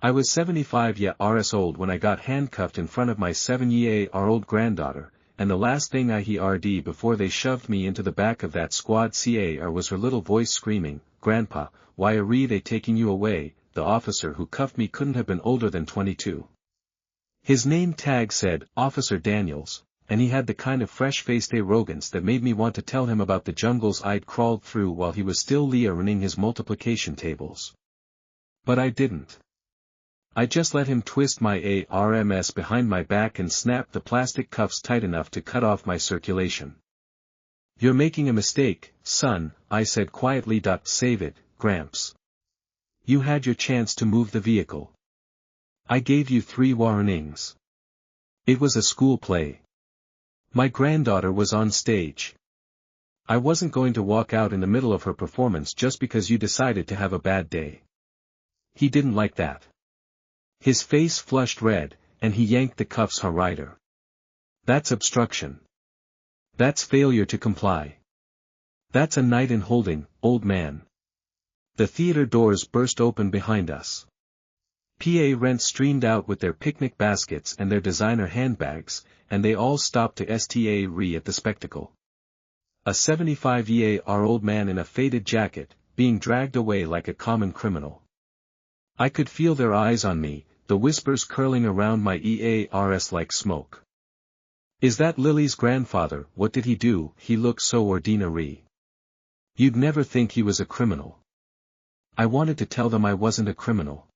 I was 75 years old when I got handcuffed in front of my 7-year-old granddaughter, and the last thing I heard before they shoved me into the back of that squad car was her little voice screaming, "Grandpa, why are they taking you away?" The officer who cuffed me couldn't have been older than 22. His name tag said, Officer Daniels, and he had the kind of fresh-faced arrogance that made me want to tell him about the jungles I'd crawled through while he was still running his multiplication tables. But I didn't. I just let him twist my arms behind my back and snap the plastic cuffs tight enough to cut off my circulation. "You're making a mistake, son," I said quietly. "Save it, Gramps. You had your chance to move the vehicle. I gave you 3 warnings. It was a school play. My granddaughter was on stage. I wasn't going to walk out in the middle of her performance just because you decided to have a bad day." He didn't like that. His face flushed red, and he yanked the cuffs harder. "That's obstruction. That's failure to comply. That's a night in holding, old man." The theater doors burst open behind us. PA rents streamed out with their picnic baskets and their designer handbags, and they all stopped to stare at the spectacle. A 75-year-old man in a faded jacket, being dragged away like a common criminal. I could feel their eyes on me, the whispers curling around my ears like smoke. "Is that Lily's grandfather? What did he do? He looks so ordinary." You'd never think he was a criminal. I wanted to tell them I wasn't a criminal.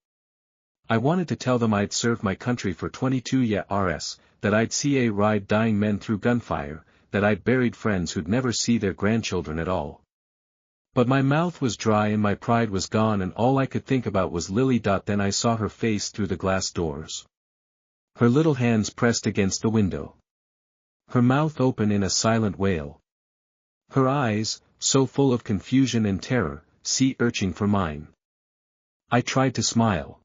I wanted to tell them I'd served my country for 22 years, that I'd ride dying men through gunfire, that I'd buried friends who'd never see their grandchildren at all. But my mouth was dry and my pride was gone, and all I could think about was Lily. Then I saw her face through the glass doors. Her little hands pressed against the window. Her mouth open in a silent wail. Her eyes, so full of confusion and terror, sea urging for mine. I tried to smile.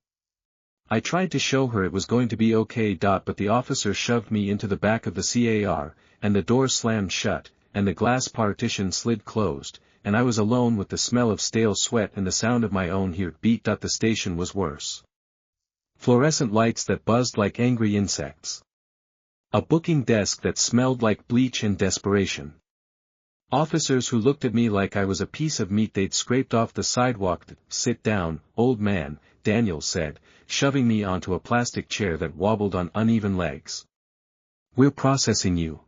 I tried to show her it was going to be okay. But the officer shoved me into the back of the car, and the door slammed shut, and the glass partition slid closed, and I was alone with the smell of stale sweat and the sound of my own heartbeat. The station was worse. Fluorescent lights that buzzed like angry insects. A booking desk that smelled like bleach and desperation. Officers who looked at me like I was a piece of meat they'd scraped off the sidewalk. "Sit down, old man," Daniels said, shoving me onto a plastic chair that wobbled on uneven legs. "We're processing you.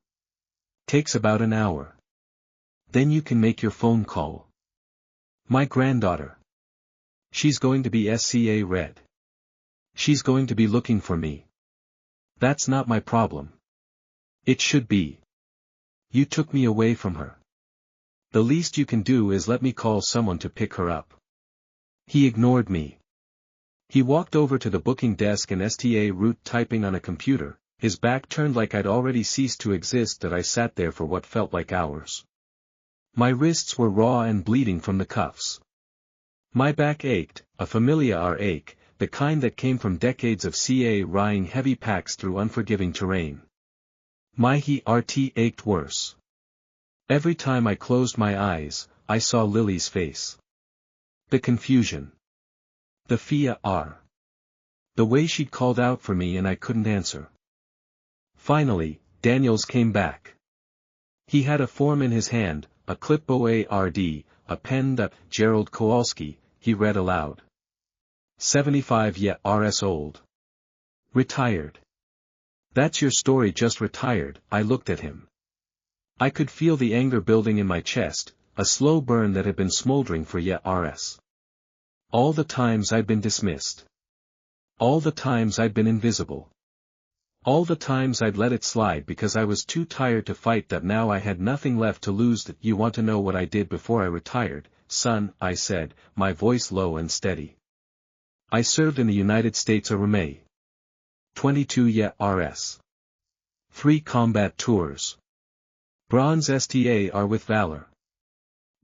Takes about an hour. Then you can make your phone call. My granddaughter. She's going to be red. She's going to be looking for me. That's not my problem. It should be. You took me away from her. The least you can do is let me call someone to pick her up." He ignored me. He walked over to the booking desk and route typing on a computer, his back turned like I'd already ceased to exist. I sat there for what felt like hours. My wrists were raw and bleeding from the cuffs. My back ached, a familiar ache, the kind that came from decades of carrying heavy packs through unforgiving terrain. My heart ached worse. Every time I closed my eyes, I saw Lily's face. The confusion. The fear. The way she'd called out for me and I couldn't answer. Finally, Daniels came back. He had a form in his hand, a clipboard, a pen. "Gerald Kowalski," he read aloud. 75 years old. Retired. "That's your story, just retired." I looked at him. I could feel the anger building in my chest, a slow burn that had been smoldering for years. All the times I'd been dismissed. All the times I'd been invisible. All the times I'd let it slide because I was too tired to fight. Now I had nothing left to lose. "You want to know what I did before I retired, son?" I said, my voice low and steady. "I served in the United States Army. 22 years. 3 combat tours. Bronze Star with Valor.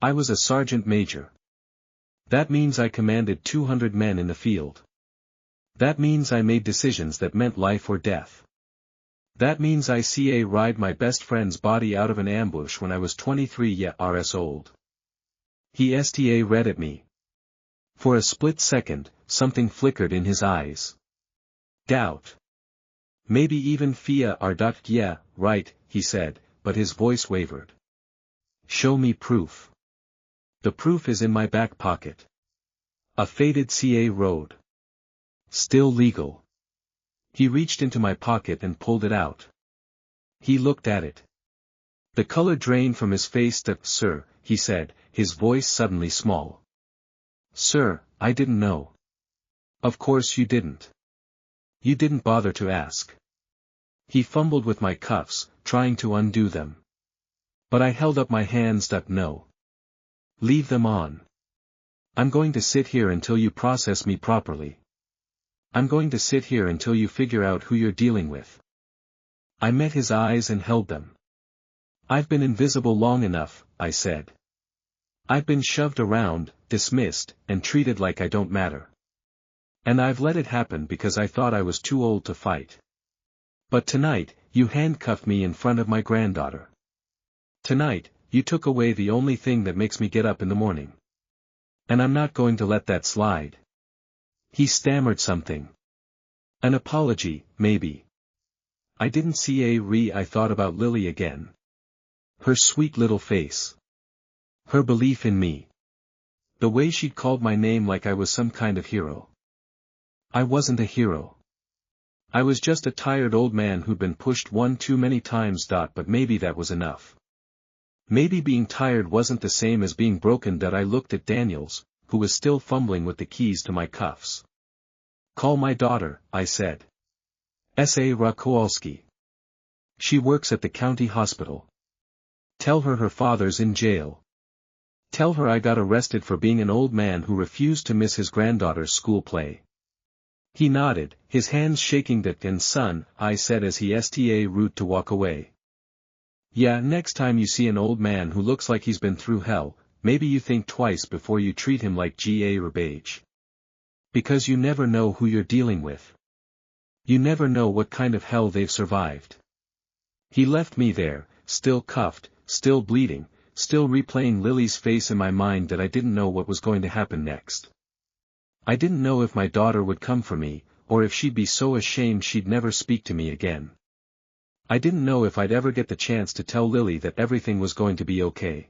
I was a sergeant major. That means I commanded 200 men in the field. That means I made decisions that meant life or death. That means I ride my best friend's body out of an ambush when I was 23 years old." He read at me. For a split second, something flickered in his eyes. Doubt. Maybe even fear or doubt. Yeah, right, he said, but his voice wavered. Show me proof. The proof is in my back pocket. A faded CA erode. Still legal. He reached into my pocket and pulled it out. He looked at it. The color drained from his face. Sir, he said, his voice suddenly small. Sir, I didn't know. Of course you didn't. You didn't bother to ask. He fumbled with my cuffs, trying to undo them. But I held up my hands. No. Leave them on. I'm going to sit here until you process me properly. I'm going to sit here until you figure out who you're dealing with. I met his eyes and held them. I've been invisible long enough, I said. I've been shoved around, dismissed, and treated like I don't matter. And I've let it happen because I thought I was too old to fight. But tonight, you handcuffed me in front of my granddaughter. Tonight, you took away the only thing that makes me get up in the morning. And I'm not going to let that slide. He stammered something. An apology, maybe. I didn't see I thought about Lily again. Her sweet little face. Her belief in me. The way she'd called my name like I was some kind of hero. I wasn't a hero. I was just a tired old man who'd been pushed one too many times. But maybe that was enough. Maybe being tired wasn't the same as being broken. I looked at Daniels, who was still fumbling with the keys to my cuffs. Call my daughter, I said. S.A. Kowalski. She works at the county hospital. Tell her father's in jail. Tell her I got arrested for being an old man who refused to miss his granddaughter's school play. He nodded, his hands shaking. And son, I said as he sta route to walk away. Yeah, next time you see an old man who looks like he's been through hell, maybe you think twice before you treat him like G.A. Rebage. Because you never know who you're dealing with. You never know what kind of hell they've survived. He left me there, still cuffed, still bleeding, still replaying Lily's face in my mind. I didn't know what was going to happen next. I didn't know if my daughter would come for me, or if she'd be so ashamed she'd never speak to me again. I didn't know if I'd ever get the chance to tell Lily that everything was going to be okay.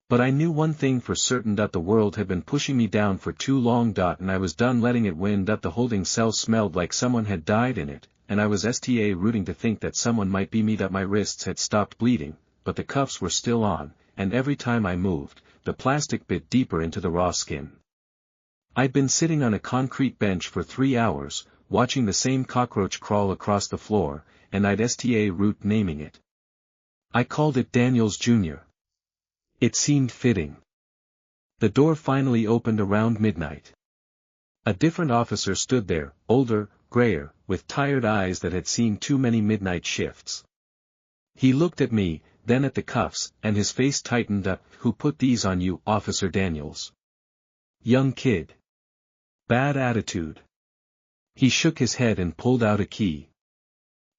But I knew one thing for certain. The world had been pushing me down for too long. And I was done letting it win. The holding cell smelled like someone had died in it, and I was sta rooting to think that someone might be me. My wrists had stopped bleeding, but the cuffs were still on, and every time I moved, the plastic bit deeper into the raw skin. I'd been sitting on a concrete bench for 3 hours, watching the same cockroach crawl across the floor, and I'd sta root naming it. I called it Daniels Jr. It seemed fitting. The door finally opened around midnight. A different officer stood there, older, grayer, with tired eyes that had seen too many midnight shifts. He looked at me, then at the cuffs, and his face tightened up. Who put these on you, Officer Daniels? Young kid. Bad attitude. He shook his head and pulled out a key.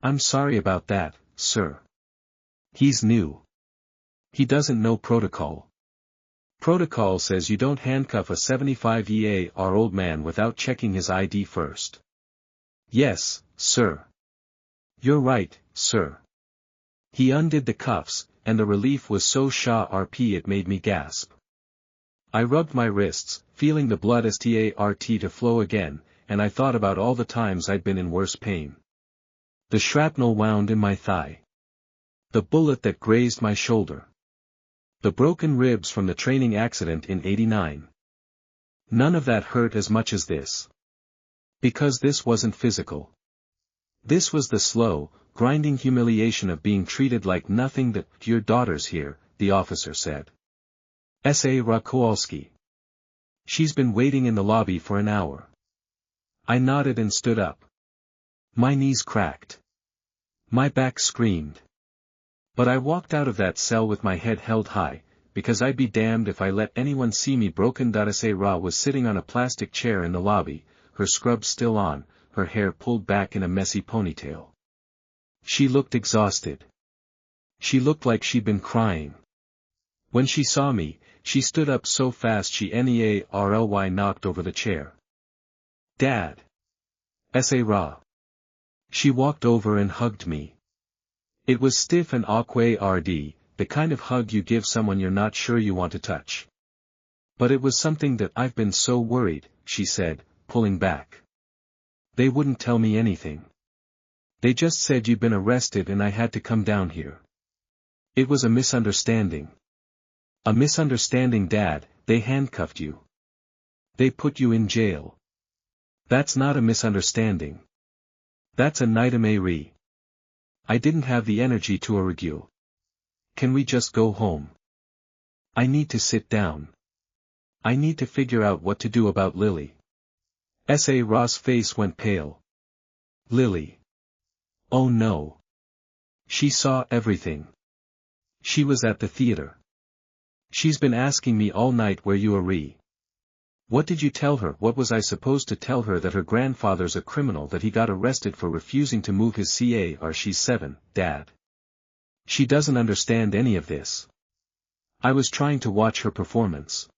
I'm sorry about that, sir. He's new. He doesn't know protocol. Protocol says you don't handcuff a 75-year-old man without checking his ID first. Yes, sir. You're right, sir. He undid the cuffs, and the relief was so sharp it made me gasp. I rubbed my wrists, feeling the blood start to flow again, and I thought about all the times I'd been in worse pain. The shrapnel wound in my thigh. The bullet that grazed my shoulder. The broken ribs from the training accident in '89. None of that hurt as much as this. Because this wasn't physical. This was the slow, grinding humiliation of being treated like nothing. Your daughter's here, the officer said. S.A. Kowalski. She's been waiting in the lobby for an hour. I nodded and stood up. My knees cracked. My back screamed. But I walked out of that cell with my head held high, because I'd be damned if I let anyone see me broken. Sarah was sitting on a plastic chair in the lobby, her scrubs still on, her hair pulled back in a messy ponytail. She looked exhausted. She looked like she'd been crying. When she saw me, she stood up so fast she nearly knocked over the chair. Dad! Sa. She walked over and hugged me. It was stiff and awkward, the kind of hug you give someone you're not sure you want to touch. But it was something that I've been so worried, she said, pulling back. They wouldn't tell me anything. They just said you'd been arrested and I had to come down here. It was a misunderstanding. A misunderstanding, Dad. They handcuffed you. They put you in jail. That's not a misunderstanding. That's a nightmare. I didn't have the energy to argue. Can we just go home? I need to sit down. I need to figure out what to do about Lily. Sa's face went pale. Lily. Oh no. She saw everything. She was at the theater. She's been asking me all night where you are. What did you tell her? What was I supposed to tell her? That her grandfather's a criminal, that he got arrested for refusing to move his car? She's 7, Dad. She doesn't understand any of this. I was trying to watch her performance.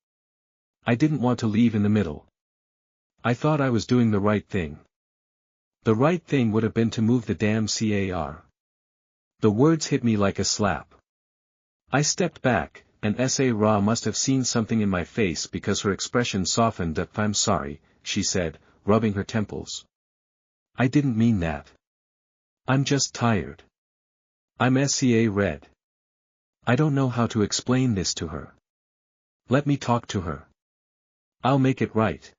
I didn't want to leave in the middle. I thought I was doing the right thing. The right thing would have been to move the damn car. The words hit me like a slap. I stepped back, and Sa must have seen something in my face because her expression softened up. I'm sorry, she said, rubbing her temples. I didn't mean that. I'm just tired. I'm red. I don't know how to explain this to her. Let me talk to her. I'll make it right.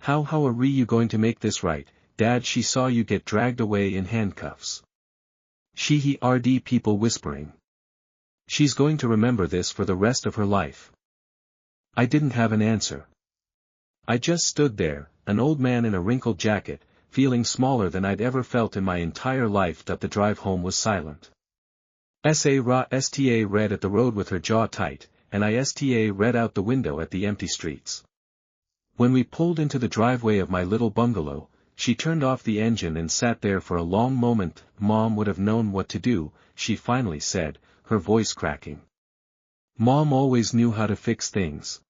How are you going to make this right, Dad? She saw you get dragged away in handcuffs. She heard people whispering. She's going to remember this for the rest of her life. I didn't have an answer. I just stood there, an old man in a wrinkled jacket, feeling smaller than I'd ever felt in my entire life. The drive home was silent. Sa read at the road with her jaw tight, and I read out the window at the empty streets. When we pulled into the driveway of my little bungalow, she turned off the engine and sat there for a long moment. Mom would have known what to do, she finally said, her voice cracking. Mom always knew how to fix things.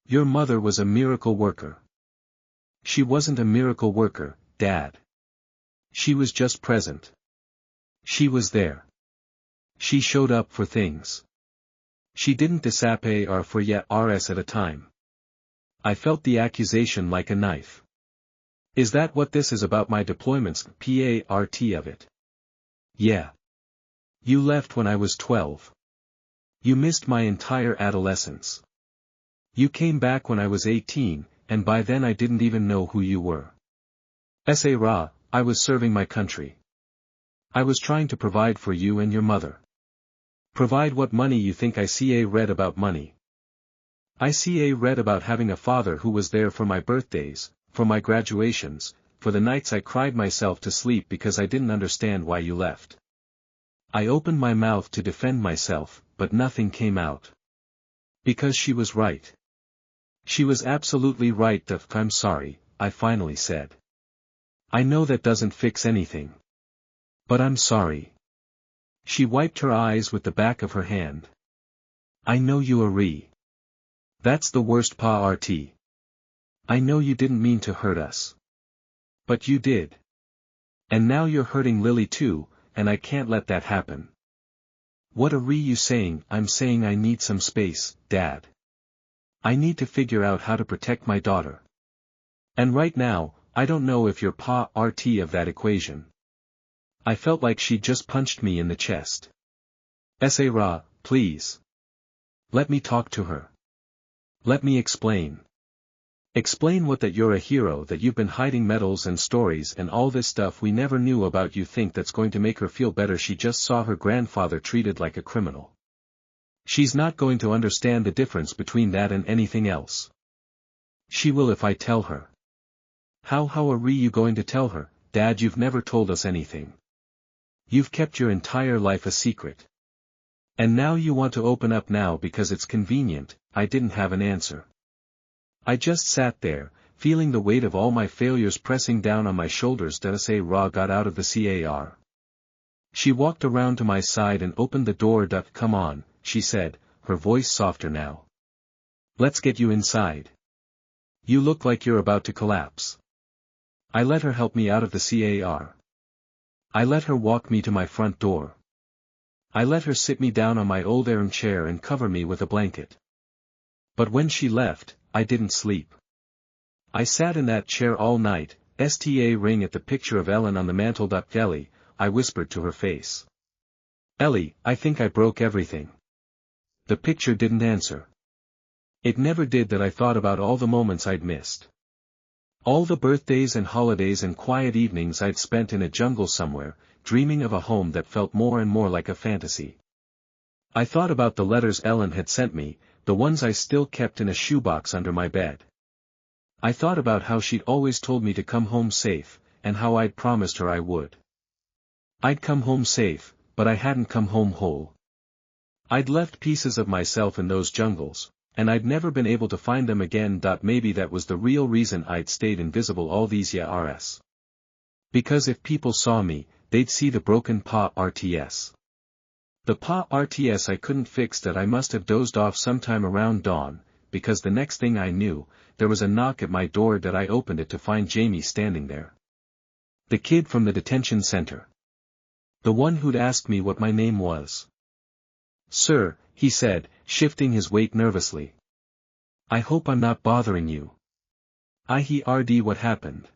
Your mother was a miracle worker. She wasn't a miracle worker, Dad. She was just present. She was there. She showed up for things. She didn't disappear for years at a time. I felt the accusation like a knife. Is that what this is about? My deployments, part of it? Yeah. You left when I was 12. You missed my entire adolescence. You came back when I was 18, and by then I didn't even know who you were. I was serving my country. I was trying to provide for you and your mother. Provide what? Money? You think I read about money? I read about having a father who was there for my birthdays, for my graduations, for the nights I cried myself to sleep because I didn't understand why you left. I opened my mouth to defend myself, but nothing came out. Because she was right. She was absolutely right. I'm sorry, I finally said. I know that doesn't fix anything. But I'm sorry. She wiped her eyes with the back of her hand. I know you are. That's the worst part. I know you didn't mean to hurt us. But you did. And now you're hurting Lily too, and I can't let that happen. What are you saying? I'm saying I need some space, Dad. I need to figure out how to protect my daughter. And right now, I don't know if you're part of that equation. I felt like she just punched me in the chest. Please. Let me talk to her. Let me explain. Explain what? That you're a hero, that you've been hiding medals and stories and all this stuff we never knew about. You think that's going to make her feel better? She just saw her grandfather treated like a criminal. She's not going to understand the difference between that and anything else. She will if I tell her. How are you going to tell her, Dad? You've never told us anything. You've kept your entire life a secret. And now you want to open up now because it's convenient. I didn't have an answer. I just sat there, feeling the weight of all my failures pressing down on my shoulders. Sa got out of the car. She walked around to my side and opened the door. Come on, she said, her voice softer now. Let's get you inside. You look like you're about to collapse. I let her help me out of the car. I let her walk me to my front door. I let her sit me down on my old armchair and cover me with a blanket. But when she left, I didn't sleep. I sat in that chair all night, staring at the picture of Ellen on the mantel. Ellie, I whispered to her face. Ellie, I think I broke everything. The picture didn't answer. It never did. That I thought about all the moments I'd missed. All the birthdays and holidays and quiet evenings I'd spent in a jungle somewhere, dreaming of a home that felt more and more like a fantasy. I thought about the letters Ellen had sent me, the ones I still kept in a shoebox under my bed. I thought about how she'd always told me to come home safe, and how I'd promised her I would. I'd come home safe, but I hadn't come home whole. I'd left pieces of myself in those jungles, and I'd never been able to find them again. Maybe that was the real reason I'd stayed invisible all these years. Because if people saw me, they'd see the broken RTS. The RTS I couldn't fix. That I must have dozed off sometime around dawn, because the next thing I knew, there was a knock at my door. That I opened it to find Jamie standing there. The kid from the detention center. The one who'd asked me what my name was. Sir, he said, shifting his weight nervously. I hope I'm not bothering you. I heard what happened.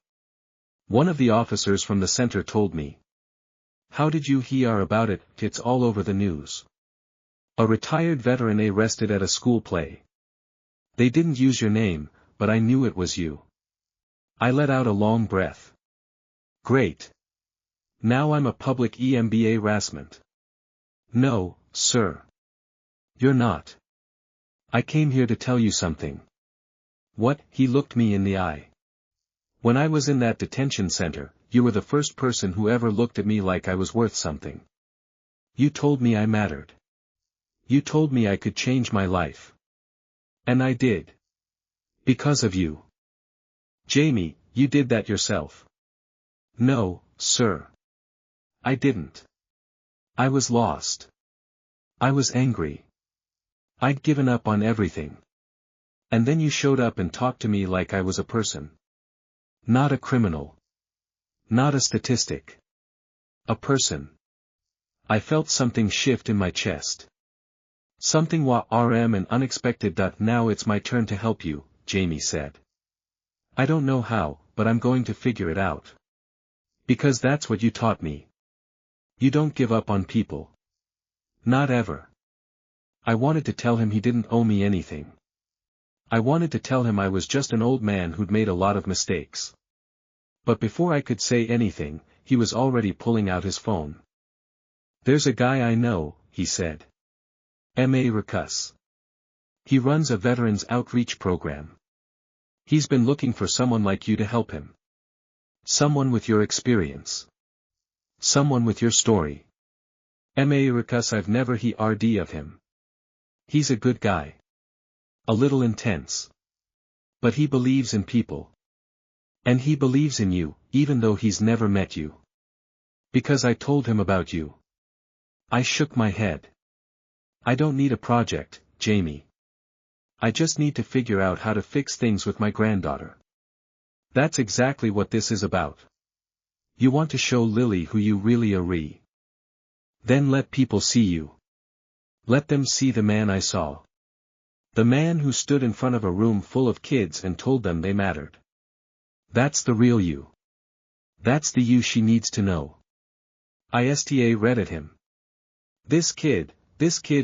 One of the officers from the center told me. How did you hear about it? It's all over the news. A retired veteran arrested at a school play. They didn't use your name, but I knew it was you. I let out a long breath. Great. Now I'm a public EMBA harassment. No, sir. You're not. I came here to tell you something. What? He looked me in the eye. When I was in that detention center, you were the first person who ever looked at me like I was worth something. You told me I mattered. You told me I could change my life. And I did. Because of you. Jamie, you did that yourself. No, sir. I didn't. I was lost. I was angry. I'd given up on everything. And then you showed up and talked to me like I was a person. Not a criminal. Not a statistic. A person. I felt something shift in my chest. Something warm and unexpected. Now it's my turn to help you, Jamie said. I don't know how, but I'm going to figure it out. Because that's what you taught me. You don't give up on people. Not ever. I wanted to tell him he didn't owe me anything. I wanted to tell him I was just an old man who'd made a lot of mistakes. But before I could say anything, he was already pulling out his phone. There's a guy I know, he said. Ricus. He runs a veterans outreach program. He's been looking for someone like you to help him. Someone with your experience. Someone with your story. Ricus, I've never heard of him. He's a good guy. A little intense. But he believes in people. And he believes in you, even though he's never met you. Because I told him about you. I shook my head. I don't need a project, Jamie. I just need to figure out how to fix things with my granddaughter. That's exactly what this is about. You want to show Lily who you really are. Then let people see you. Let them see the man I saw. The man who stood in front of a room full of kids and told them they mattered. That's the real you. That's the you she needs to know. I read at him. This kid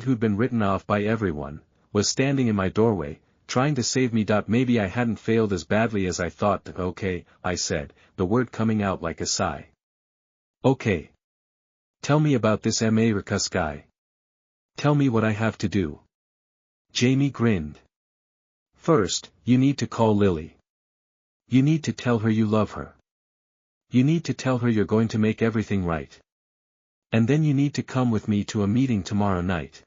who'd been written off by everyone, was standing in my doorway, trying to save me. Maybe I hadn't failed as badly as I thought. Okay, I said, the word coming out like a sigh. Okay. Tell me about this Ricus guy. Tell me what I have to do. Jamie grinned. First, you need to call Lily. You need to tell her you love her. You need to tell her you're going to make everything right. And then you need to come with me to a meeting tomorrow night.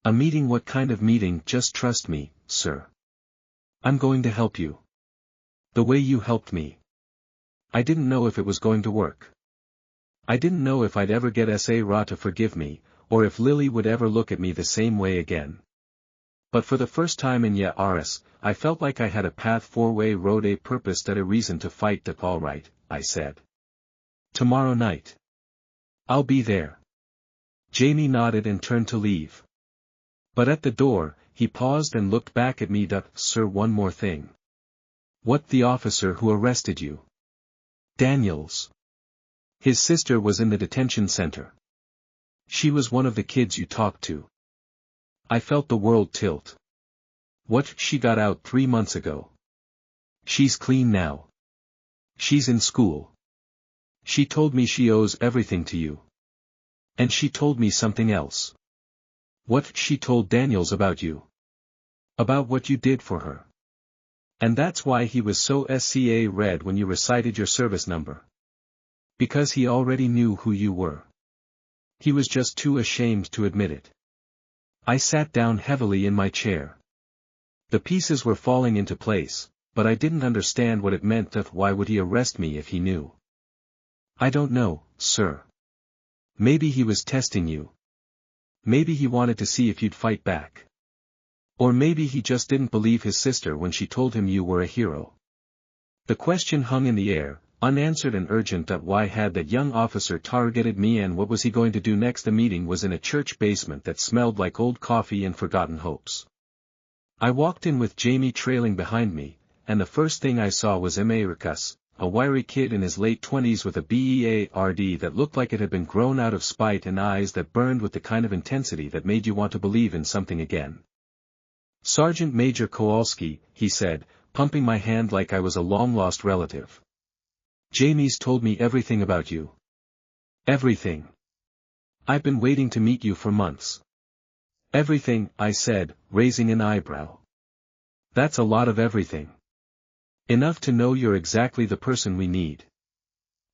A meeting? What kind of meeting? Just trust me, sir. I'm going to help you. The way you helped me. I didn't know if it was going to work. I didn't know if I'd ever get Ra to forgive me, or if Lily would ever look at me the same way again. But for the first time in years, I felt like I had a path four-way road, a purpose, that a reason to fight. That all right, I said. Tomorrow night. I'll be there. Jamie nodded and turned to leave. But at the door, he paused and looked back at me. Sir, one more thing. What, the officer who arrested you? Daniels. His sister was in the detention center. She was one of the kids you talked to. I felt the world tilt. What, she got out 3 months ago. She's clean now. She's in school. She told me she owes everything to you. And she told me something else. What, she told Daniels about you? About what you did for her. And that's why he was so SCA red when you recited your service number. Because he already knew who you were. He was just too ashamed to admit it. I sat down heavily in my chair. The pieces were falling into place, but I didn't understand what it meant. Why would he arrest me if he knew? I don't know, sir. Maybe he was testing you. Maybe he wanted to see if you'd fight back. Or maybe he just didn't believe his sister when she told him you were a hero. The question hung in the air, unanswered and urgent. Why had that young officer targeted me, and what was he going to do next? The meeting was in a church basement that smelled like old coffee and forgotten hopes. I walked in with Jamie trailing behind me, and the first thing I saw was Americus, a wiry kid in his late 20s with a beard that looked like it had been grown out of spite and eyes that burned with the kind of intensity that made you want to believe in something again. Sergeant Major Kowalski, he said, pumping my hand like I was a long-lost relative. Jamie's told me everything about you. Everything. I've been waiting to meet you for months. Everything, I said, raising an eyebrow. That's a lot of everything. Enough to know you're exactly the person we need.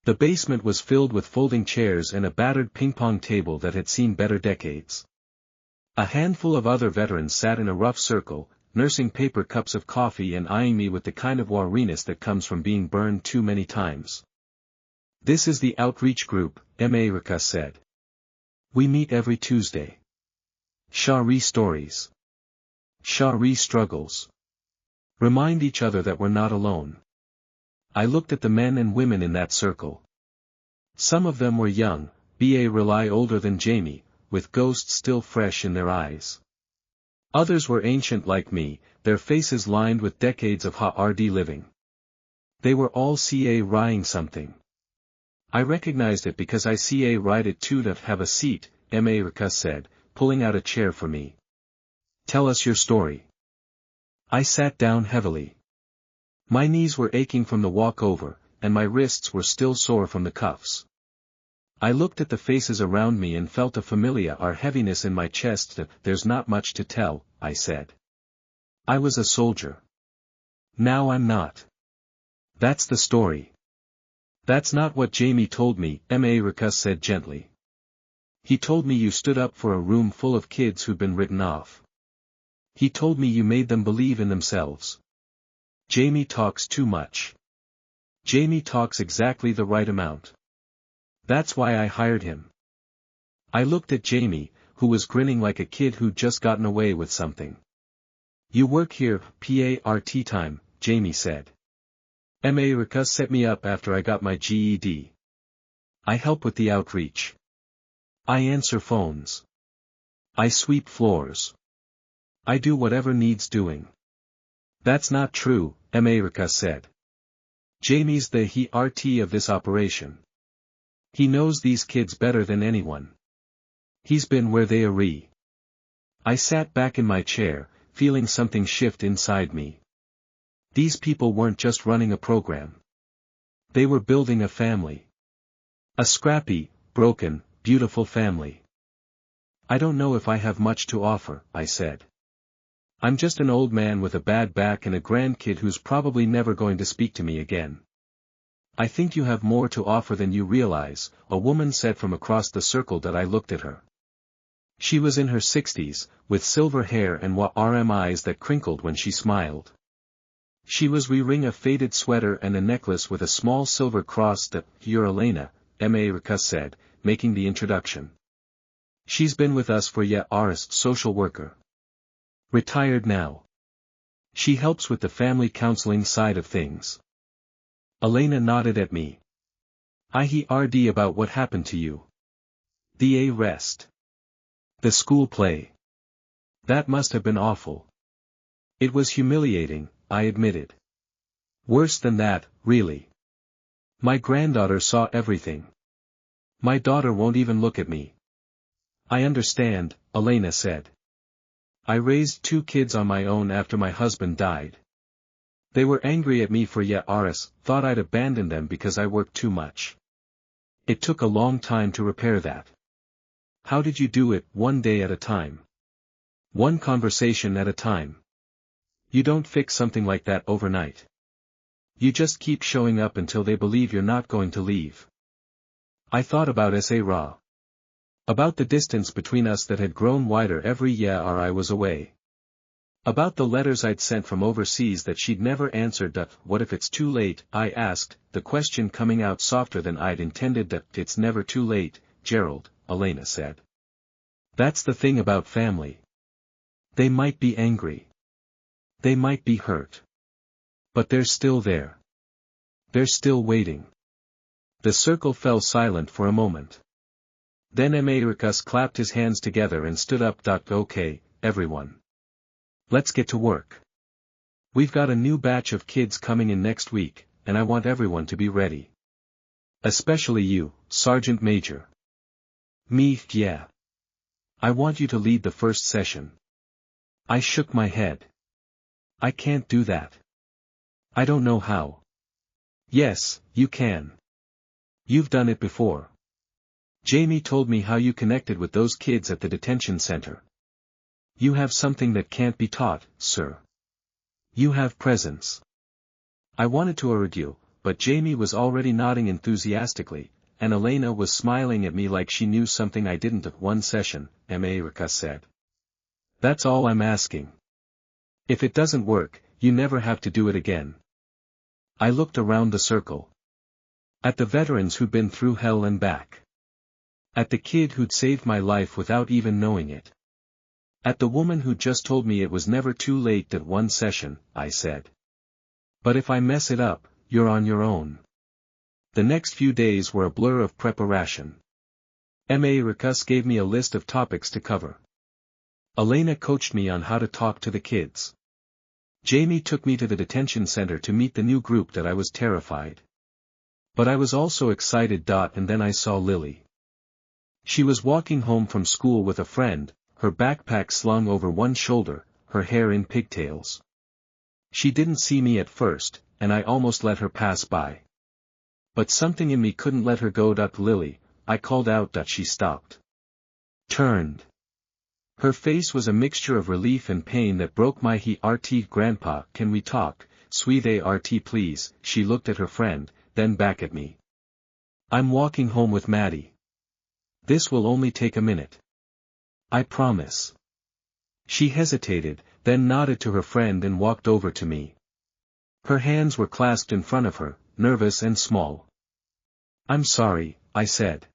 The basement was filled with folding chairs and a battered ping-pong table that had seen better decades. A handful of other veterans sat in a rough circle, nursing paper cups of coffee and eyeing me with the kind of wariness that comes from being burned too many times. This is the outreach group, America said. We meet every Tuesday. Shari stories. Shari struggles. Remind each other that we're not alone. I looked at the men and women in that circle. Some of them were young, really older than Jamie, with ghosts still fresh in their eyes. Others were ancient like me, their faces lined with decades of hard living. They were all CA-rying something. I recognized it because I CA-ried it too. To have a seat, America said, pulling out a chair for me. Tell us your story. I sat down heavily. My knees were aching from the walk over, and my wrists were still sore from the cuffs. I looked at the faces around me and felt a familiar heaviness in my chest. There's not much to tell, I said. I was a soldier. Now I'm not. That's the story. That's not what Jamie told me, America said gently. He told me you stood up for a room full of kids who'd been written off. He told me you made them believe in themselves. Jamie talks too much. Jamie talks exactly the right amount. That's why I hired him. I looked at Jamie, who was grinning like a kid who'd just gotten away with something. You work here, part time, Jamie said. America set me up after I got my GED. I help with the outreach. I answer phones. I sweep floors. I do whatever needs doing. That's not true, America said. Jamie's the RT of this operation. He knows these kids better than anyone. He's been where they are. I sat back in my chair, feeling something shift inside me. These people weren't just running a program. They were building a family. A scrappy, broken, beautiful family. I don't know if I have much to offer, I said. I'm just an old man with a bad back and a grandkid who's probably never going to speak to me again. I think you have more to offer than you realize, a woman said from across the circle. That I looked at her. She was in her 60s, with silver hair and warm eyes that crinkled when she smiled. She was wearing a faded sweater and a necklace with a small silver cross. You're Elena, America said, making the introduction. She's been with us for years, social worker. Retired now. She helps with the family counseling side of things. Elena nodded at me. I heard about what happened to you. The arrest. The school play. That must have been awful. It was humiliating, I admitted. Worse than that, really. My granddaughter saw everything. My daughter won't even look at me. I understand, Elena said. I raised 2 kids on my own after my husband died. They were angry at me for years, thought I'd abandoned them because I worked too much. It took a long time to repair that. How did you do it? One day at a time. One conversation at a time. You don't fix something like that overnight. You just keep showing up until they believe you're not going to leave. I thought about Sarah. About the distance between us that had grown wider every year I was away. About the letters I'd sent from overseas that she'd never answered. What if it's too late? I asked, the question coming out softer than I'd intended. It's never too late, Gerald, Elena said. That's the thing about family. They might be angry. They might be hurt. But they're still there. They're still waiting. The circle fell silent for a moment. Then Americus clapped his hands together and stood up. Okay, everyone. Let's get to work. We've got a new batch of kids coming in next week, and I want everyone to be ready. Especially you, Sergeant Major. Me, yeah. I want you to lead the first session. I shook my head. I can't do that. I don't know how. Yes, you can. You've done it before. Jamie told me how you connected with those kids at the detention center. You have something that can't be taught, sir. You have presence. I wanted to argue, but Jamie was already nodding enthusiastically, and Elena was smiling at me like she knew something I didn't. At one session, America said. That's all I'm asking. If it doesn't work, you never have to do it again. I looked around the circle. At the veterans who'd been through hell and back. At the kid who'd saved my life without even knowing it. At the woman who just told me it was never too late. At one session, I said. But if I mess it up, you're on your own. The next few days were a blur of preparation. Americus gave me a list of topics to cover. Elena coached me on how to talk to the kids. Jamie took me to the detention center to meet the new group. I was terrified. But I was also excited. And then I saw Lily. She was walking home from school with a friend, her backpack slung over one shoulder, her hair in pigtails. She didn't see me at first, and I almost let her pass by. But something in me couldn't let her go. Lily, I called out. She stopped. Turned. Her face was a mixture of relief and pain that broke my heart. Grandpa, can we talk? Sweet art please. She looked at her friend, then back at me. I'm walking home with Maddie. This will only take a minute. I promise. She hesitated, then nodded to her friend and walked over to me. Her hands were clasped in front of her, nervous and small. I'm sorry, I said.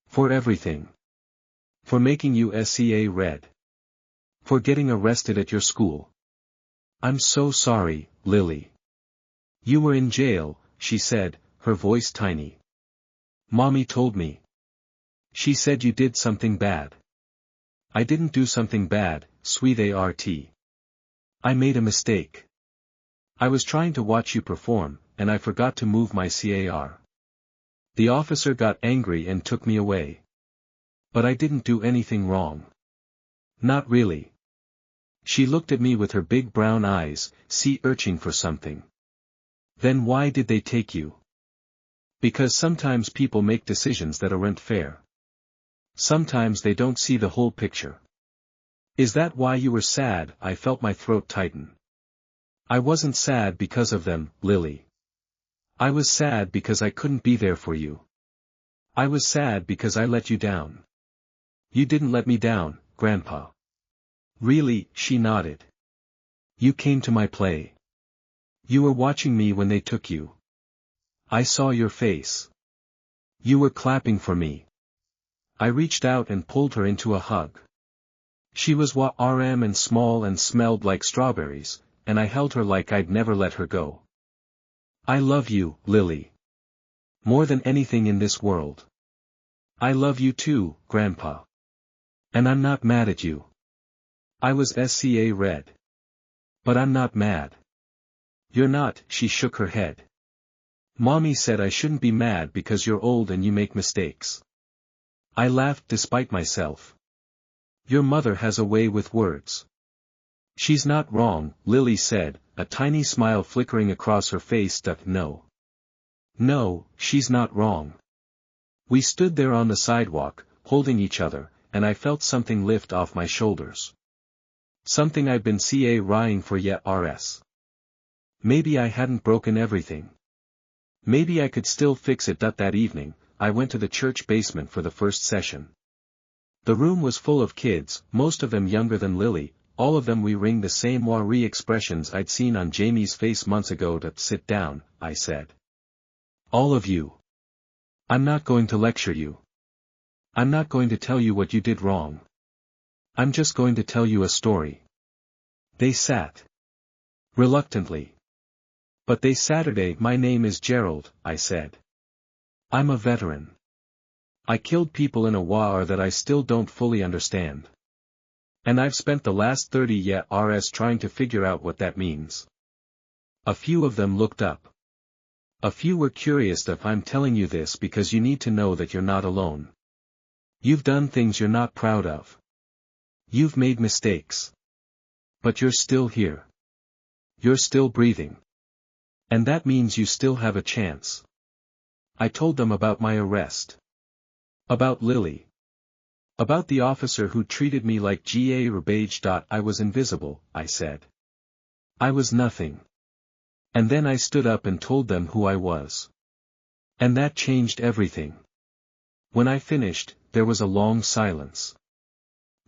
For everything. For making you erode. For getting arrested at your school. I'm so sorry, Lily. You were in jail, she said, her voice tiny. Mommy told me. She said you did something bad. I didn't do something bad, sweet art. I made a mistake. I was trying to watch you perform, and I forgot to move my car. The officer got angry and took me away. But I didn't do anything wrong. Not really. She looked at me with her big brown eyes, sea urching for something. Then why did they take you? Because sometimes people make decisions that aren't fair. Sometimes they don't see the whole picture. Is that why you were sad? I felt my throat tighten. I wasn't sad because of them, Lily. I was sad because I couldn't be there for you. I was sad because I let you down. You didn't let me down, Grandpa. Really? She nodded. You came to my play. You were watching me when they took you. I saw your face. You were clapping for me. I reached out and pulled her into a hug. She was RM and small and smelled like strawberries, and I held her like I'd never let her go. I love you, Lily. More than anything in this world. I love you too, Grandpa. And I'm not mad at you. I was SCA red. But I'm not mad. You're not, she shook her head. Mommy said I shouldn't be mad because you're old and you make mistakes. I laughed despite myself. Your mother has a way with words. She's not wrong, Lily said, a tiny smile flickering across her face. No. No, she's not wrong. We stood there on the sidewalk, holding each other, and I felt something lift off my shoulders. Something I'd been CA-rying for years. Maybe I hadn't broken everything. Maybe I could still fix it. That evening, I went to the church basement for the first session. The room was full of kids, most of them younger than Lily, all of them wearing the same worry expressions I'd seen on Jamie's face months ago. Sit down, I said. All of you. I'm not going to lecture you. I'm not going to tell you what you did wrong. I'm just going to tell you a story. They sat. Reluctantly. But they Saturday. My name is Gerald, I said. I'm a veteran. I killed people in a war that I still don't fully understand. And I've spent the last 30 years trying to figure out what that means. A few of them looked up. A few were curious if I'm telling you this because you need to know that you're not alone. You've done things you're not proud of. You've made mistakes. But you're still here. You're still breathing. And that means you still have a chance. I told them about my arrest. About Lily. About the officer who treated me like garbage. I was invisible, I said. I was nothing. And then I stood up and told them who I was. And that changed everything. When I finished, there was a long silence.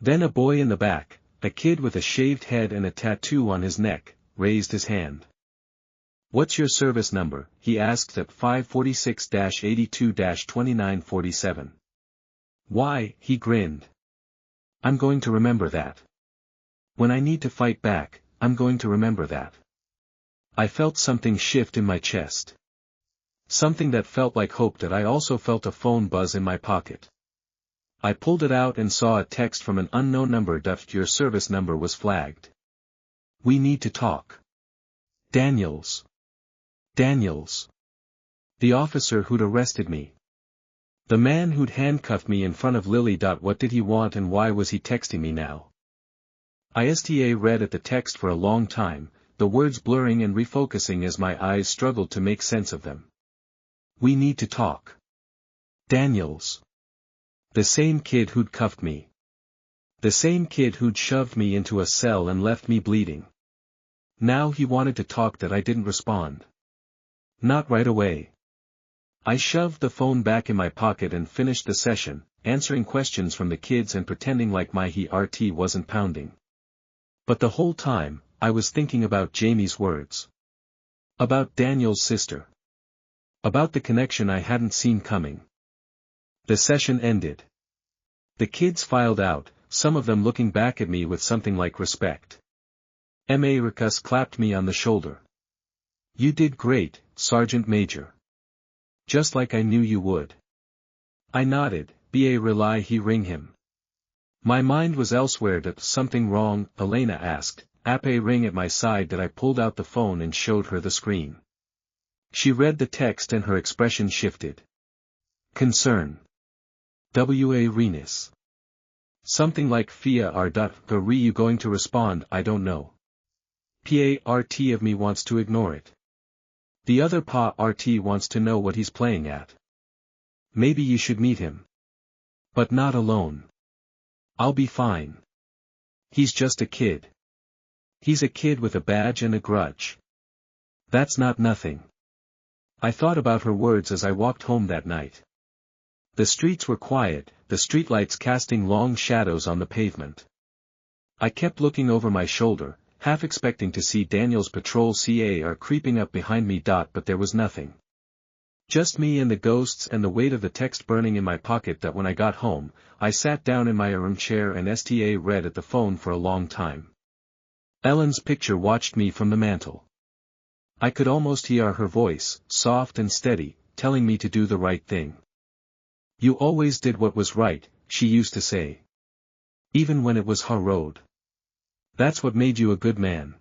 Then a boy in the back, a kid with a shaved head and a tattoo on his neck, raised his hand. What's your service number? He asked at 546-82-2947. Why, he grinned. I'm going to remember that. When I need to fight back, I'm going to remember that. I felt something shift in my chest. Something that felt like hope. That I also felt a phone buzz in my pocket. I pulled it out and saw a text from an unknown number. Your service number was flagged. We need to talk. Daniels. Daniels. The officer who'd arrested me. The man who'd handcuffed me in front of Lily. What did he want and why was he texting me now? I read at the text for a long time, the words blurring and refocusing as my eyes struggled to make sense of them. We need to talk. Daniels. The same kid who'd cuffed me. The same kid who'd shoved me into a cell and left me bleeding. Now he wanted to talk. That I didn't respond. Not right away. I shoved the phone back in my pocket and finished the session, answering questions from the kids and pretending like my heart wasn't pounding. But the whole time, I was thinking about Jamie's words. About Daniel's sister. About the connection I hadn't seen coming. The session ended. The kids filed out, some of them looking back at me with something like respect. Ricus clapped me on the shoulder. You did great, Sergeant Major. Just like I knew you would. I nodded. Rely he ring him. My mind was elsewhere. Something wrong? Elena asked. Ring at my side. That I pulled out the phone and showed her the screen. She read the text and her expression shifted. Concern. Renus. Something like Fia are you going to respond? I don't know. Part of me wants to ignore it. The other part wants to know what he's playing at. Maybe you should meet him. But not alone. I'll be fine. He's just a kid. He's a kid with a badge and a grudge. That's not nothing. I thought about her words as I walked home that night. The streets were quiet, the streetlights casting long shadows on the pavement. I kept looking over my shoulder, half expecting to see Daniel's patrol car creeping up behind me. But there was nothing. Just me and the ghosts and the weight of the text burning in my pocket that when I got home, I sat down in my armchair and read at the phone for a long time. Ellen's picture watched me from the mantel. I could almost hear her voice, soft and steady, telling me to do the right thing. You always did what was right, she used to say. Even when it was erode. That's what made you a good man.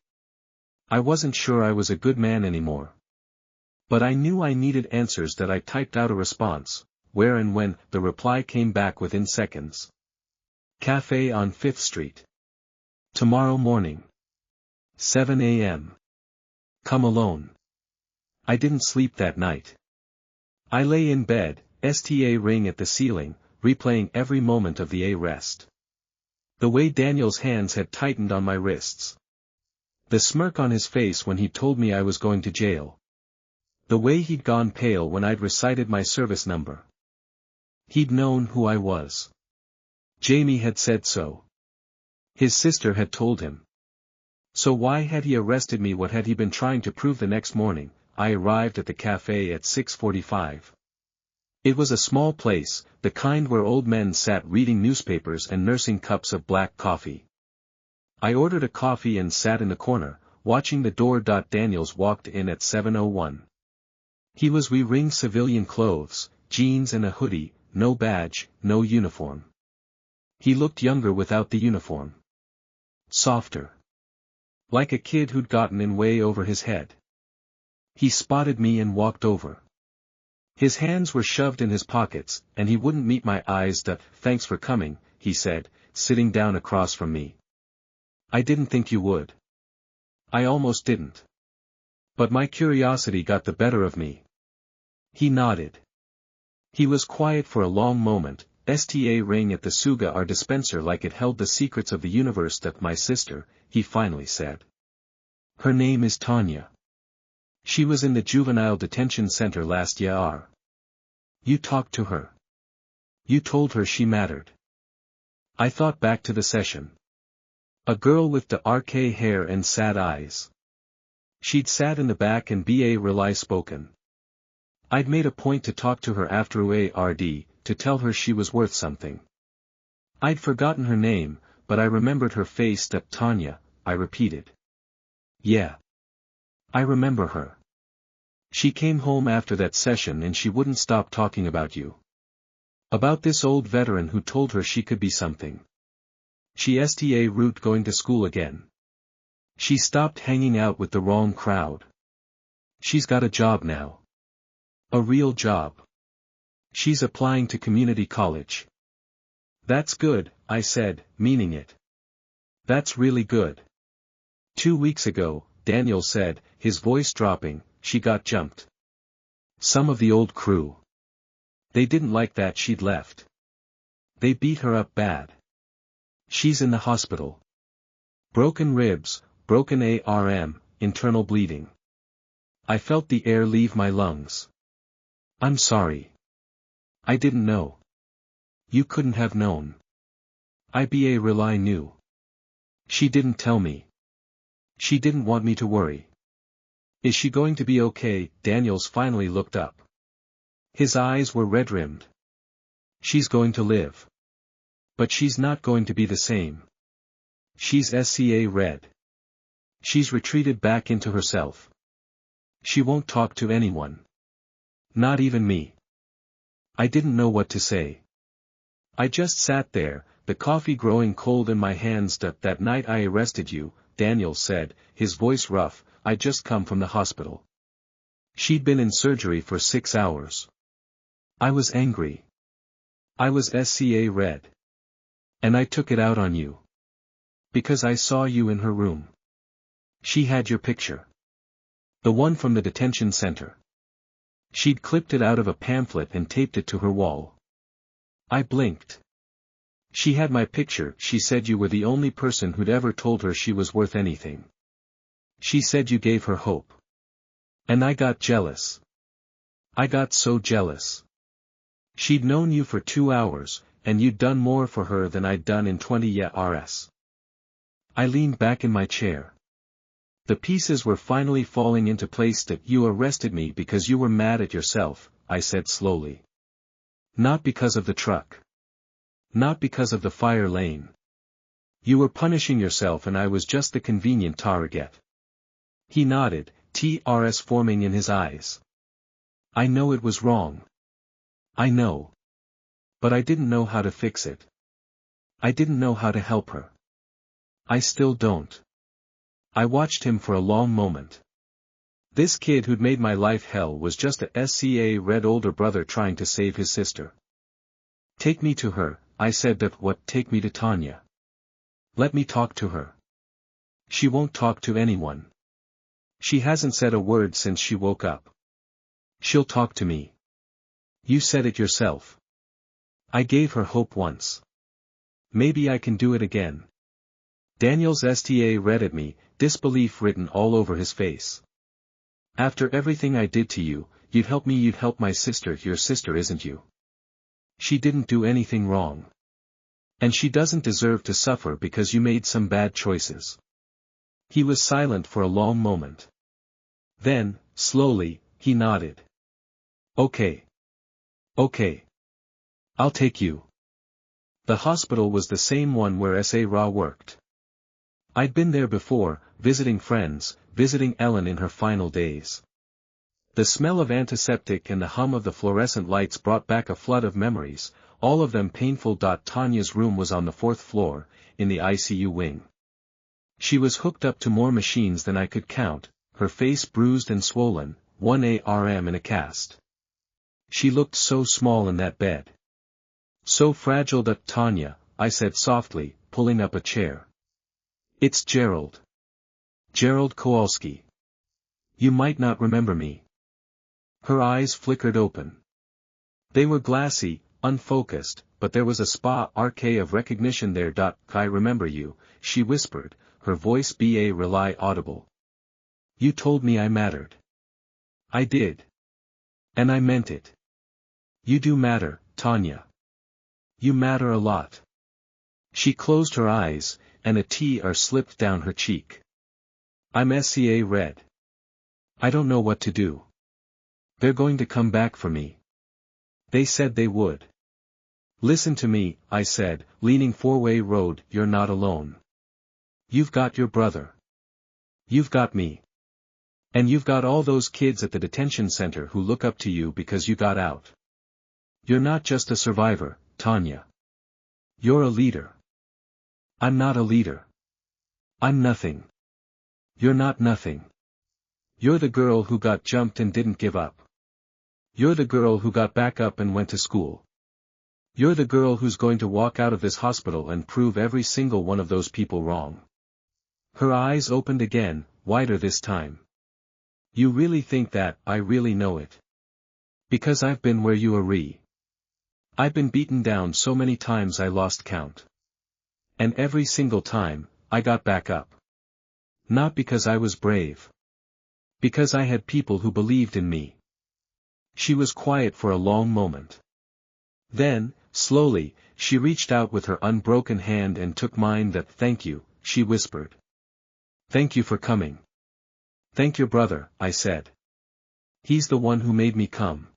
I wasn't sure I was a good man anymore. But I knew I needed answers that I typed out a response, where and when. The reply came back within seconds. Cafe on 5th Street. Tomorrow morning. 7 a.m. Come alone. I didn't sleep that night. I lay in bed, ring at the ceiling, replaying every moment of the arrest. The way Daniel's hands had tightened on my wrists. The smirk on his face when he told me I was going to jail. The way he'd gone pale when I'd recited my service number. He'd known who I was. Jamie had said so. His sister had told him. So why had he arrested me? What had he been trying to prove? The next morning, I arrived at the cafe at 6:45. It was a small place, the kind where old men sat reading newspapers and nursing cups of black coffee. I ordered a coffee and sat in the corner, watching the door. Daniels walked in at 7:01. He was wearing civilian clothes, jeans and a hoodie, no badge, no uniform. He looked younger without the uniform. Softer. Like a kid who'd gotten in way over his head. He spotted me and walked over. His hands were shoved in his pockets, and he wouldn't meet my eyes. Thanks for coming, he said, sitting down across from me. I didn't think you would. I almost didn't. But my curiosity got the better of me. He nodded. He was quiet for a long moment. Ring at the cigar dispenser like it held the secrets of the universe. My sister, he finally said. Her name is Tanya. She was in the juvenile detention center last year. You talked to her. You told her she mattered. I thought back to the session. A girl with the RK hair and sad eyes. She'd sat in the back and really spoken. I'd made a point to talk to her after UARD, to tell her she was worth something. I'd forgotten her name, but I remembered her face. Tanya, I repeated. Yeah. I remember her. She came home after that session and she wouldn't stop talking about you. About this old veteran who told her she could be something. She root going to school again. She stopped hanging out with the wrong crowd. She's got a job now. A real job. She's applying to community college. That's good, I said, meaning it. That's really good. 2 weeks ago, Daniel said, his voice dropping, she got jumped. Some of the old crew. They didn't like that she'd left. They beat her up bad. She's in the hospital. Broken ribs, broken arm, internal bleeding. I felt the air leave my lungs. I'm sorry. I didn't know. You couldn't have known. I knew. She didn't tell me. She didn't want me to worry. Is she going to be okay? Daniels finally looked up. His eyes were red-rimmed. She's going to live. But she's not going to be the same. She's red. She's retreated back into herself. She won't talk to anyone. Not even me. I didn't know what to say. I just sat there, the coffee growing cold in my hands. That night I arrested you, Daniel said, his voice rough, I'd just come from the hospital. She'd been in surgery for 6 hours. I was angry. I was red. And I took it out on you. Because I saw you in her room. She had your picture. The one from the detention center. She'd clipped it out of a pamphlet and taped it to her wall. I blinked. She had my picture. She said you were the only person who'd ever told her she was worth anything. She said you gave her hope. And I got jealous. I got so jealous. She'd known you for 2 hours, and you'd done more for her than I'd done in 20 years. I leaned back in my chair. The pieces were finally falling into place. That you arrested me because you were mad at yourself, I said slowly. Not because of the truck. Not because of the fire lane. You were punishing yourself and I was just the convenient target. He nodded, tears forming in his eyes. I know it was wrong. I know. But I didn't know how to fix it. I didn't know how to help her. I still don't. I watched him for a long moment. This kid who'd made my life hell was just a erode older brother trying to save his sister. Take me to her, I said. But what? Take me to Tanya. Let me talk to her. She won't talk to anyone. She hasn't said a word since she woke up. She'll talk to me. You said it yourself. I gave her hope once. Maybe I can do it again. Daniel's read at me, disbelief written all over his face. After everything I did to you, you'd help me, you'd help my sister. Your sister isn't you. She didn't do anything wrong. And she doesn't deserve to suffer because you made some bad choices. He was silent for a long moment. Then, slowly, he nodded. Okay. Okay. I'll take you. The hospital was the same one where Ra worked. I'd been there before, visiting friends, visiting Ellen in her final days. The smell of antiseptic and the hum of the fluorescent lights brought back a flood of memories, all of them painful. Tanya's room was on the 4th floor, in the ICU wing. She was hooked up to more machines than I could count, her face bruised and swollen, one arm in a cast. She looked so small in that bed. So fragile. Tanya, I said softly, pulling up a chair. It's Gerald. Gerald Kowalski. You might not remember me. Her eyes flickered open. They were glassy, unfocused, but there was a spark of recognition there. I remember you, she whispered, her voice barely audible. You told me I mattered. I did. And I meant it. You do matter, Tanya. You matter a lot. She closed her eyes, and a tear slipped down her cheek. I'm red. I don't know what to do. They're going to come back for me. They said they would. Listen to me, I said, leaning forward. Road, you're not alone. You've got your brother. You've got me. And you've got all those kids at the detention center who look up to you because you got out. You're not just a survivor, Tanya. You're a leader. I'm not a leader. I'm nothing. You're not nothing. You're the girl who got jumped and didn't give up. You're the girl who got back up and went to school. You're the girl who's going to walk out of this hospital and prove every single one of those people wrong. Her eyes opened again, wider this time. You really think that? I really know it. Because I've been where you are. I've been beaten down so many times I lost count. And every single time, I got back up. Not because I was brave. Because I had people who believed in me. She was quiet for a long moment. Then, slowly, she reached out with her unbroken hand and took mine. Thank you, she whispered. Thank you for coming. Thank your brother, I said. He's the one who made me come.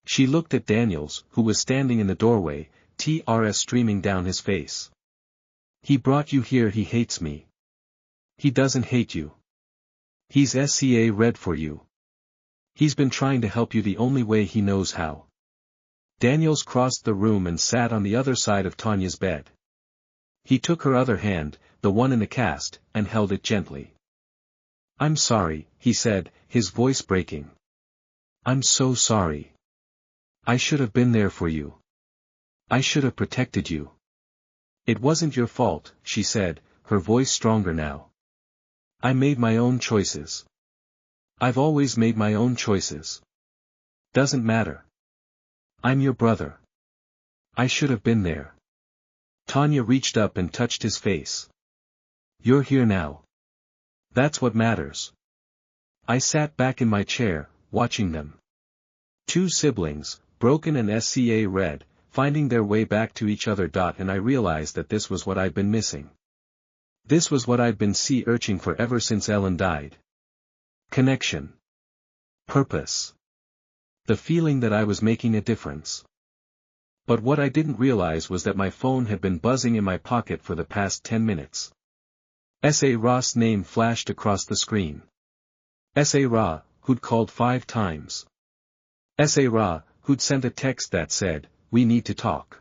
She looked at Daniels, who was standing in the doorway, tears streaming down his face. He brought you here. He hates me. He doesn't hate you. He's red for you. He's been trying to help you the only way he knows how. Daniels crossed the room and sat on the other side of Tanya's bed. He took her other hand, the one in the cast, and held it gently. I'm sorry, he said, his voice breaking. I'm so sorry. I should have been there for you. I should have protected you. It wasn't your fault, she said, her voice stronger now. I made my own choices. I've always made my own choices. Doesn't matter. I'm your brother. I should have been there. Tanya reached up and touched his face. You're here now. That's what matters. I sat back in my chair, watching them. Two siblings, broken and red, finding their way back to each other. And I realized that this was what I'd been missing. This was what I'd been searching for ever since Ellen died. Connection. Purpose. The feeling that I was making a difference. But what I didn't realize was that my phone had been buzzing in my pocket for the past 10 minutes. S.A. Ross' name flashed across the screen. S.A. Ra, who'd called 5 times. S.A. Ra, who'd sent a text that said, "We need to talk.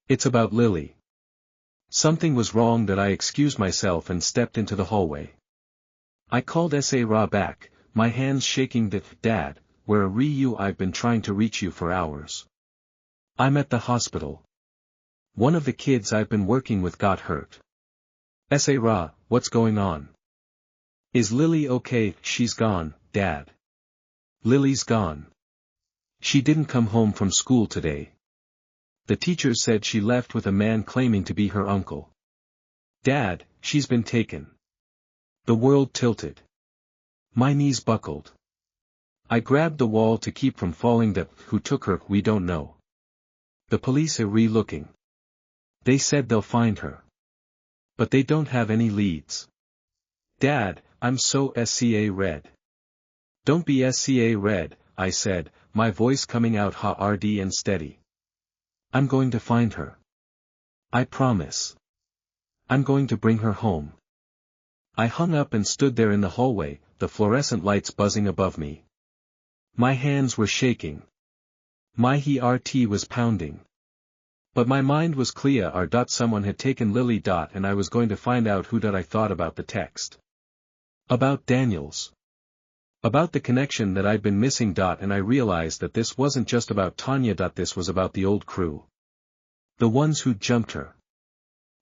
It's about Lily." Something was wrong that I excused myself and stepped into the hallway. I called S.A. Ra back, my hands shaking. "Dad, where are you? I've been trying to reach you for hours. I'm at the hospital. One of the kids I've been working with got hurt." S.A. Ra, what's going on? Is Lily okay? She's gone, Dad. Lily's gone. She didn't come home from school today. The teacher said she left with a man claiming to be her uncle. Dad, she's been taken. The world tilted. My knees buckled. I grabbed the wall to keep from falling. Who took her? We don't know. The police are re-looking. They said they'll find her. But they don't have any leads. Dad, I'm so SCA red. Don't be SCA red, I said, my voice coming out hard and steady. I'm going to find her. I promise. I'm going to bring her home. I hung up and stood there in the hallway, the fluorescent lights buzzing above me. My hands were shaking. My heart was pounding. But my mind was clear. Someone had taken Lily. And I was going to find out who. I thought about the text. About Daniels. About the connection that I'd been missing. And I realized that this wasn't just about Tanya. This was about the old crew. The ones who'd jumped her.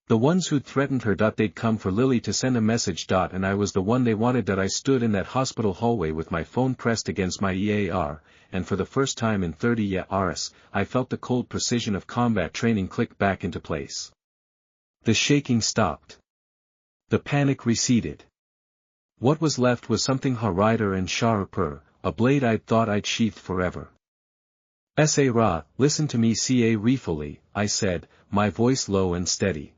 The ones who'd threatened her. They'd come for Lily to send a message. And I was the one they wanted. I stood in that hospital hallway with my phone pressed against my EAR, and for the first time in 30 years, I felt the cold precision of combat training click back into place. The shaking stopped. The panic receded. What was left was something harder and sharper, a blade I'd thought I'd sheathed forever. S.A. Ra, listen to me. C.A. Refully, I said, my voice low and steady.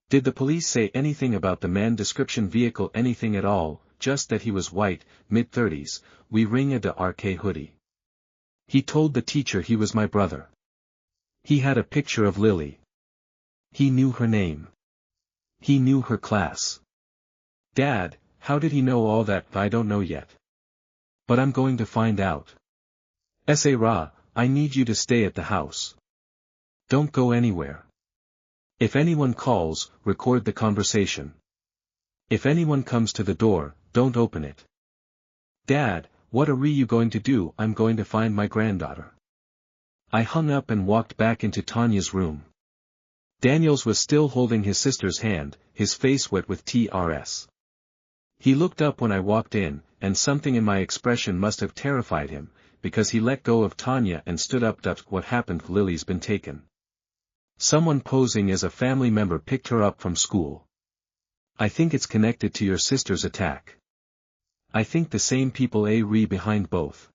Did the police say anything about the man description vehicle? Anything at all? Just that he was white, mid-30s, wearing a dark hoodie. He told the teacher he was my brother. He had a picture of Lily. He knew her name. He knew her class. Dad, how did he know all that? I don't know yet. But I'm going to find out. S.A. Ra, I need you to stay at the house. Don't go anywhere. If anyone calls, record the conversation. If anyone comes to the door, don't open it. Dad, what are you going to do? I'm going to find my granddaughter. I hung up and walked back into Tanya's room. Daniels was still holding his sister's hand, his face wet with tears. He looked up when I walked in, and something in my expression must have terrified him, because he let go of Tanya and stood up. What happened? Lily's been taken. Someone posing as a family member picked her up from school. I think it's connected to your sister's attack. I think the same people are behind both.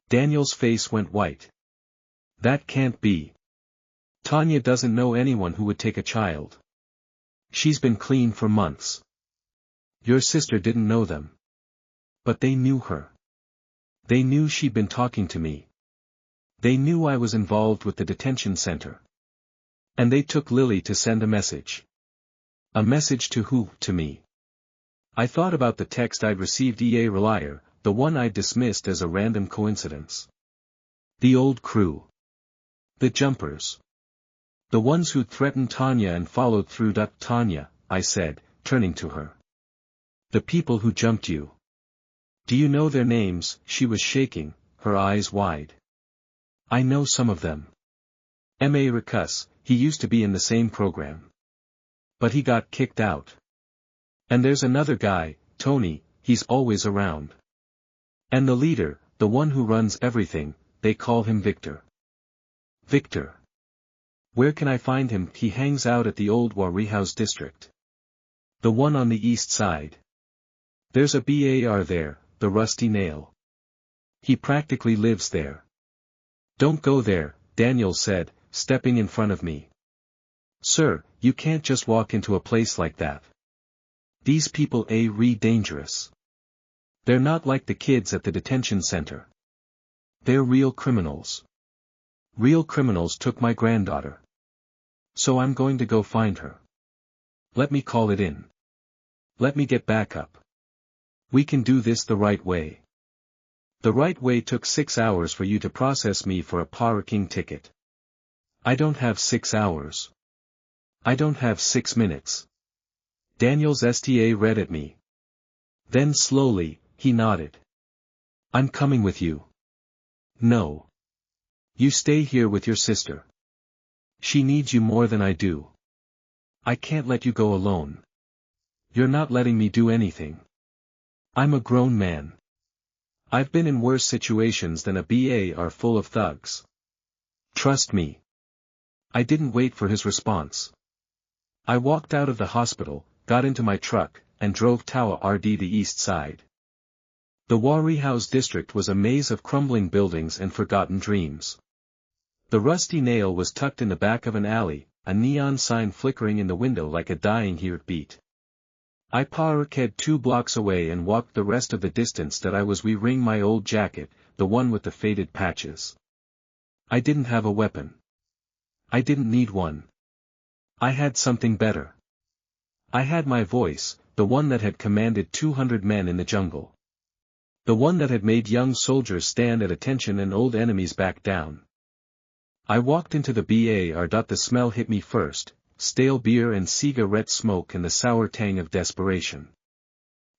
Daniel's face went white. That can't be. Tanya doesn't know anyone who would take a child. She's been clean for months. Your sister didn't know them. But they knew her. They knew she'd been talking to me. They knew I was involved with the detention center. And they took Lily to send a message. A message to who? To me. I thought about the text I'd received. Relier, the one I'd dismissed as a random coincidence. The old crew. The jumpers. The ones who'd threatened Tanya and followed through. Tanya, I said, turning to her. The people who jumped you. Do you know their names? She was shaking, her eyes wide. I know some of them. M.A. Ricus, he used to be in the same program. But he got kicked out. And there's another guy, Tony, he's always around. And the leader, the one who runs everything, they call him Victor. Victor. Where can I find him? He hangs out at the old Warehouse district. The one on the east side. There's a bar there, the Rusty Nail. He practically lives there. Don't go there, Daniel said, stepping in front of me. Sir, you can't just walk into a place like that. These people are dangerous. They're not like the kids at the detention center. They're real criminals. Real criminals took my granddaughter. So I'm going to go find her. Let me call it in. Let me get back up. We can do this the right way. The right way took 6 hours for you to process me for a parking ticket. I don't have 6 hours. I don't have 6 minutes. Daniel's STA read at me. Then slowly, he nodded. I'm coming with you. No. You stay here with your sister. She needs you more than I do. I can't let you go alone. You're not letting me do anything. I'm a grown man. I've been in worse situations than a bar full of thugs. Trust me. I didn't wait for his response. I walked out of the hospital, got into my truck, and drove Tower RD the east side. The Wari House district was a maze of crumbling buildings and forgotten dreams. The rusty nail was tucked in the back of an alley, a neon sign flickering in the window like a dying heartbeat. I parked 2 blocks away and walked the rest of the distance that I was wearing my old jacket, the one with the faded patches. I didn't have a weapon. I didn't need one. I had something better. I had my voice, the one that had commanded 200 men in the jungle. The one that had made young soldiers stand at attention and old enemies back down. I walked into the bar. The smell hit me first, stale beer and cigarette smoke and the sour tang of desperation.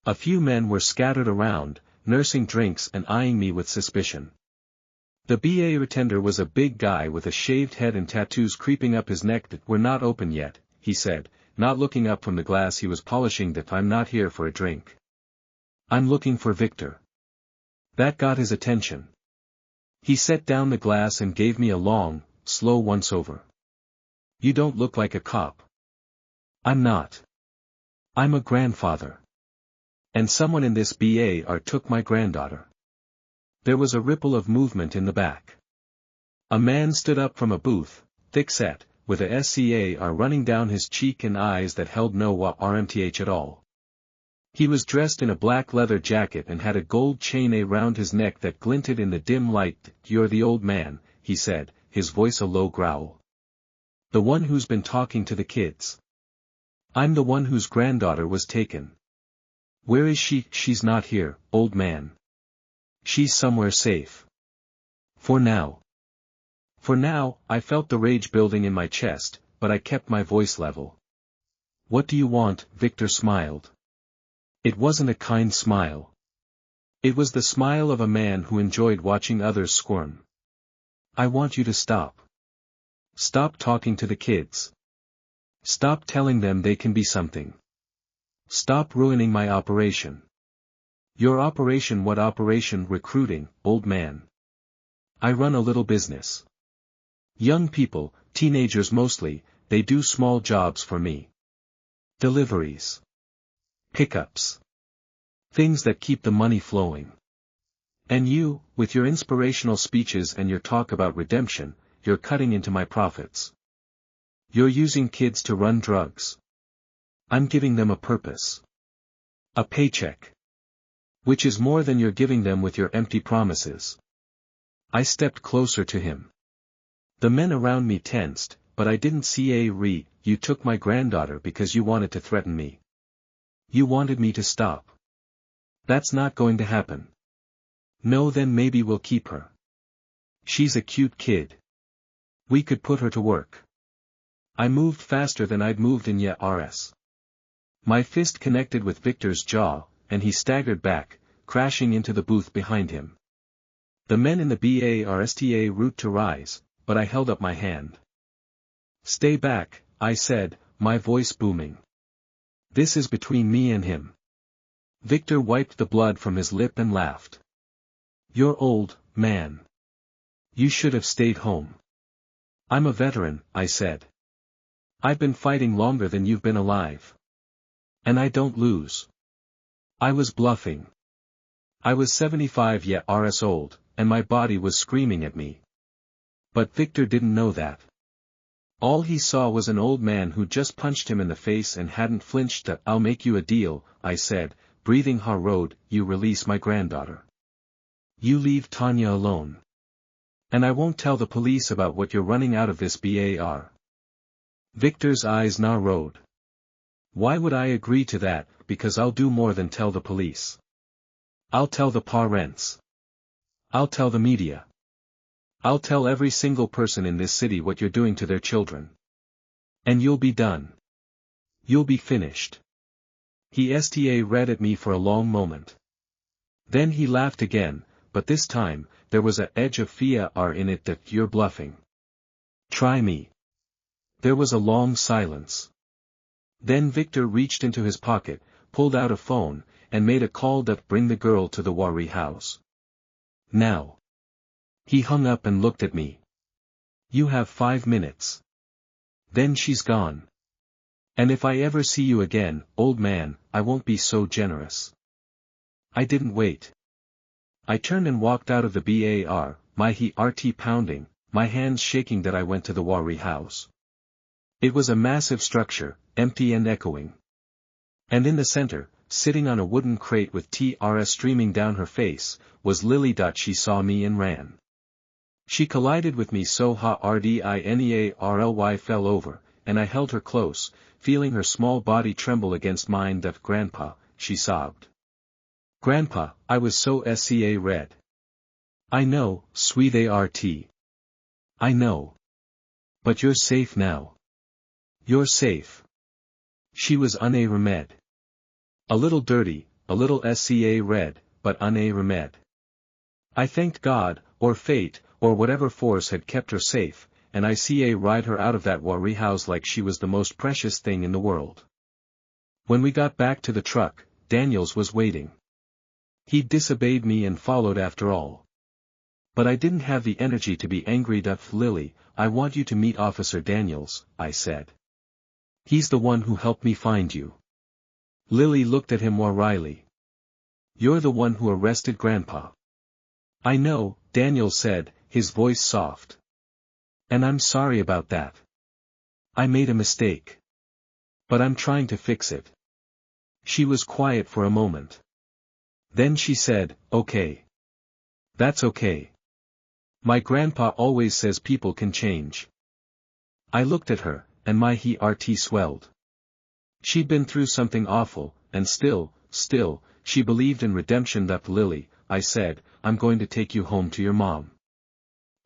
A few men were scattered around, nursing drinks and eyeing me with suspicion. The bartender was a big guy with a shaved head and tattoos creeping up his neck that were not open yet, he said, not looking up from the glass he was polishing. That I'm not here for a drink. I'm looking for Victor. That got his attention. He set down the glass and gave me a long, slow once-over. You don't look like a cop. I'm not. I'm a grandfather. And someone in this bar took my granddaughter. There was a ripple of movement in the back. A man stood up from a booth, thick-set, with a SCAR running down his cheek and eyes that held no RMTH at all. He was dressed in a black leather jacket and had a gold chain around his neck that glinted in the dim light. You're the old man, he said, his voice a low growl. The one who's been talking to the kids. I'm the one whose granddaughter was taken. Where is she? She's not here, old man. She's somewhere safe. For now. For now, I felt the rage building in my chest, but I kept my voice level. What do you want? Victor smiled. It wasn't a kind smile. It was the smile of a man who enjoyed watching others squirm. I want you to stop. Stop talking to the kids. Stop telling them they can be something. Stop ruining my operation. Your operation? What operation? Recruiting, old man. I run a little business. Young people, teenagers mostly, they do small jobs for me. Deliveries. Pickups. Things that keep the money flowing. And you, with your inspirational speeches and your talk about redemption, you're cutting into my profits. You're using kids to run drugs. I'm giving them a purpose. A paycheck. Which is more than you're giving them with your empty promises. I stepped closer to him. The men around me tensed, but I didn't see you took my granddaughter because you wanted to threaten me. You wanted me to stop. That's not going to happen. No, then maybe we'll keep her. She's a cute kid. We could put her to work. I moved faster than I'd moved in years. My fist connected with Victor's jaw, and he staggered back, crashing into the booth behind him. The men in the BARSTA route to rise, but I held up my hand. Stay back, I said, my voice booming. This is between me and him. Victor wiped the blood from his lip and laughed. You're old, man. You should have stayed home. I'm a veteran, I said. I've been fighting longer than you've been alive. And I don't lose. I was bluffing. I was 75 years old, and my body was screaming at me. But Victor didn't know that. All he saw was an old man who just punched him in the face and hadn't flinched. I'll make you a deal, I said, breathing hard. You release my granddaughter. You leave Tanya alone. And I won't tell the police about what you're running out of this bar. Victor's eyes narrowed. Why would I agree to that? Because I'll do more than tell the police. I'll tell the parents. I'll tell the media. I'll tell every single person in this city what you're doing to their children. And you'll be done. You'll be finished. He read at me for a long moment. Then he laughed again, but this time, there was a edge of fear in it that you're bluffing. Try me. There was a long silence. Then Victor reached into his pocket, pulled out a phone, and made a call that bring the girl to the Wari house. Now. He hung up and looked at me. You have 5 minutes. Then she's gone. And if I ever see you again, old man, I won't be so generous. I didn't wait. I turned and walked out of the bar, my heart pounding, my hands shaking that I went to the Wari house. It was a massive structure, empty and echoing. And in the center, sitting on a wooden crate with tears streaming down her face, was Lily. She saw me and ran. She collided with me so hard I nearly fell over, and I held her close, feeling her small body tremble against mine. Grandpa, she sobbed. Grandpa, I was so red. I know, sweet art. I know. But you're safe now. You're safe. She was unremed. A little dirty, a little red, but unremed. I thanked God, or fate, or whatever force had kept her safe, and I ride her out of that Wari house like she was the most precious thing in the world. When we got back to the truck, Daniels was waiting. He'd disobeyed me and followed after all. But I didn't have the energy to be angry. Lily, I want you to meet Officer Daniels, I said. He's the one who helped me find you. Lily looked at him wryly. You're the one who arrested Grandpa. I know, Daniels said, his voice soft. And I'm sorry about that. I made a mistake. But I'm trying to fix it. She was quiet for a moment. Then she said, okay. That's okay. My grandpa always says people can change. I looked at her, and my heart swelled. She'd been through something awful, and still, she believed in redemption. Lily, I said, I'm going to take you home to your mom.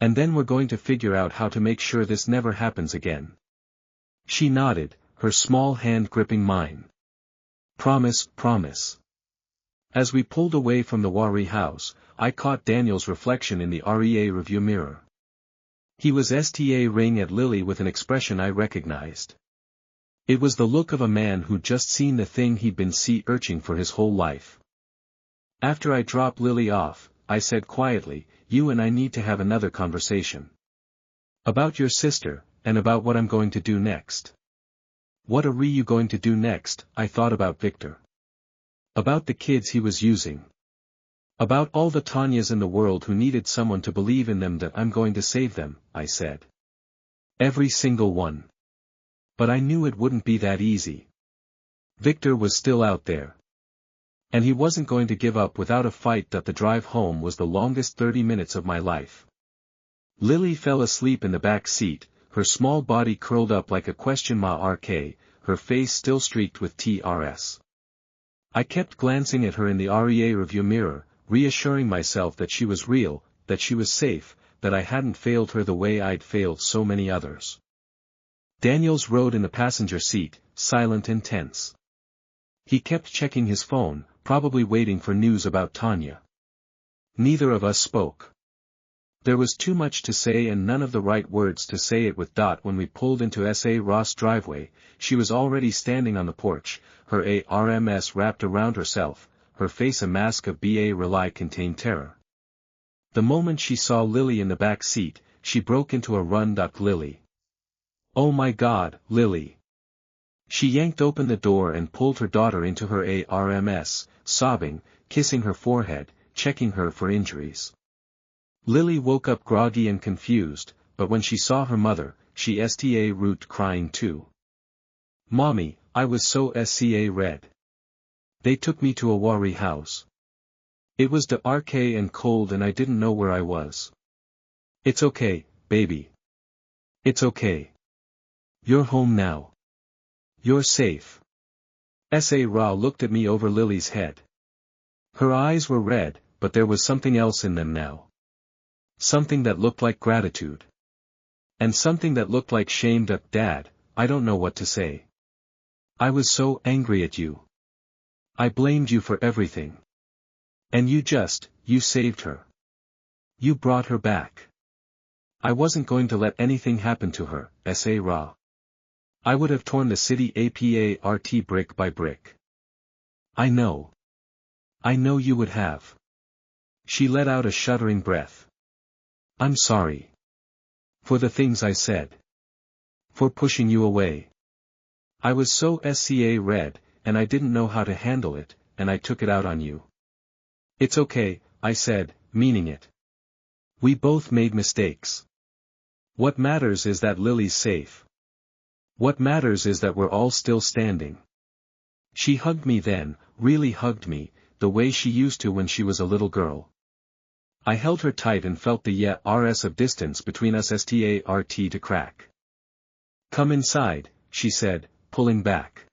And then we're going to figure out how to make sure this never happens again. She nodded, her small hand gripping mine. Promise, promise. As we pulled away from the Wari house, I caught Daniel's reflection in the review mirror. He was staring at Lily with an expression I recognized. It was the look of a man who'd just seen the thing he'd been searching for his whole life. After I dropped Lily off, I said quietly, you and I need to have another conversation. About your sister, and about what I'm going to do next. What are you going to do next? I thought about Victor. About the kids he was using. About all the Tanyas in the world who needed someone to believe in them. I'm going to save them, I said. Every single one. But I knew it wouldn't be that easy. Victor was still out there. And he wasn't going to give up without a fight. The drive home was the longest 30 minutes of my life. Lily fell asleep in the back seat, her small body curled up like a question mark, her face still streaked with TRS. I kept glancing at her in the review mirror, reassuring myself that she was real, that she was safe, that I hadn't failed her the way I'd failed so many others. Daniels rode in the passenger seat, silent and tense. He kept checking his phone, probably waiting for news about Tanya. Neither of us spoke. There was too much to say and none of the right words to say it with. When we pulled into S.A. Ross' driveway, she was already standing on the porch, her arms wrapped around herself, her face a mask of contained terror. The moment she saw Lily in the back seat, she broke into a run. Lily. Oh my God, Lily. She yanked open the door and pulled her daughter into her arms, sobbing, kissing her forehead, checking her for injuries. Lily woke up groggy and confused, but when she saw her mother, she root crying too. Mommy, I was so red. They took me to a Wari house. It was dark and cold and I didn't know where I was. It's okay, baby. It's okay. You're home now. You're safe. Sa looked at me over Lily's head. Her eyes were red, but there was something else in them now. Something that looked like gratitude. And something that looked like shame. Dad, I don't know what to say. I was so angry at you. I blamed you for everything. And you saved her. You brought her back. I wasn't going to let anything happen to her, Sa. I would have torn the city apart brick by brick. I know. I know you would have. She let out a shuddering breath. I'm sorry. For the things I said. For pushing you away. I was so red, and I didn't know how to handle it, and I took it out on you. It's okay, I said, meaning it. We both made mistakes. What matters is that Lily's safe. What matters is that we're all still standing. She hugged me then, really hugged me, the way she used to when she was a little girl. I held her tight and felt the rs of distance between us start to crack. Come inside, she said, pulling back.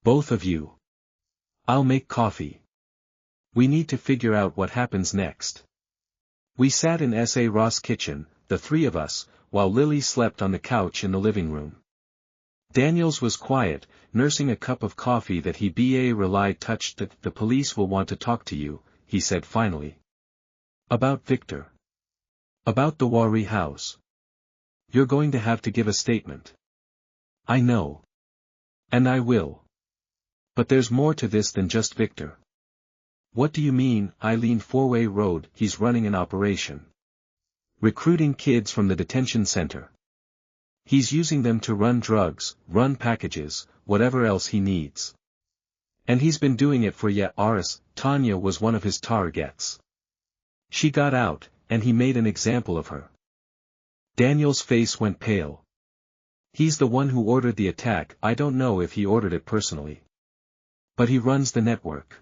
Both of you. I'll make coffee. We need to figure out what happens next. We sat in Sa's kitchen, the three of us, while Lily slept on the couch in the living room. Daniels was quiet, nursing a cup of coffee that he relied touched. The police will want to talk to you, he said finally. About Victor. About the Wari house. You're going to have to give a statement. I know. And I will. But there's more to this than just Victor. What do you mean? Eileen 4-way road, he's running an operation. Recruiting kids from the detention center. He's using them to run drugs, run packages, whatever else he needs. And he's been doing it for years. Tanya was one of his targets. She got out, and he made an example of her. Daniel's face went pale. He's the one who ordered the attack. I don't know if he ordered it personally. But he runs the network.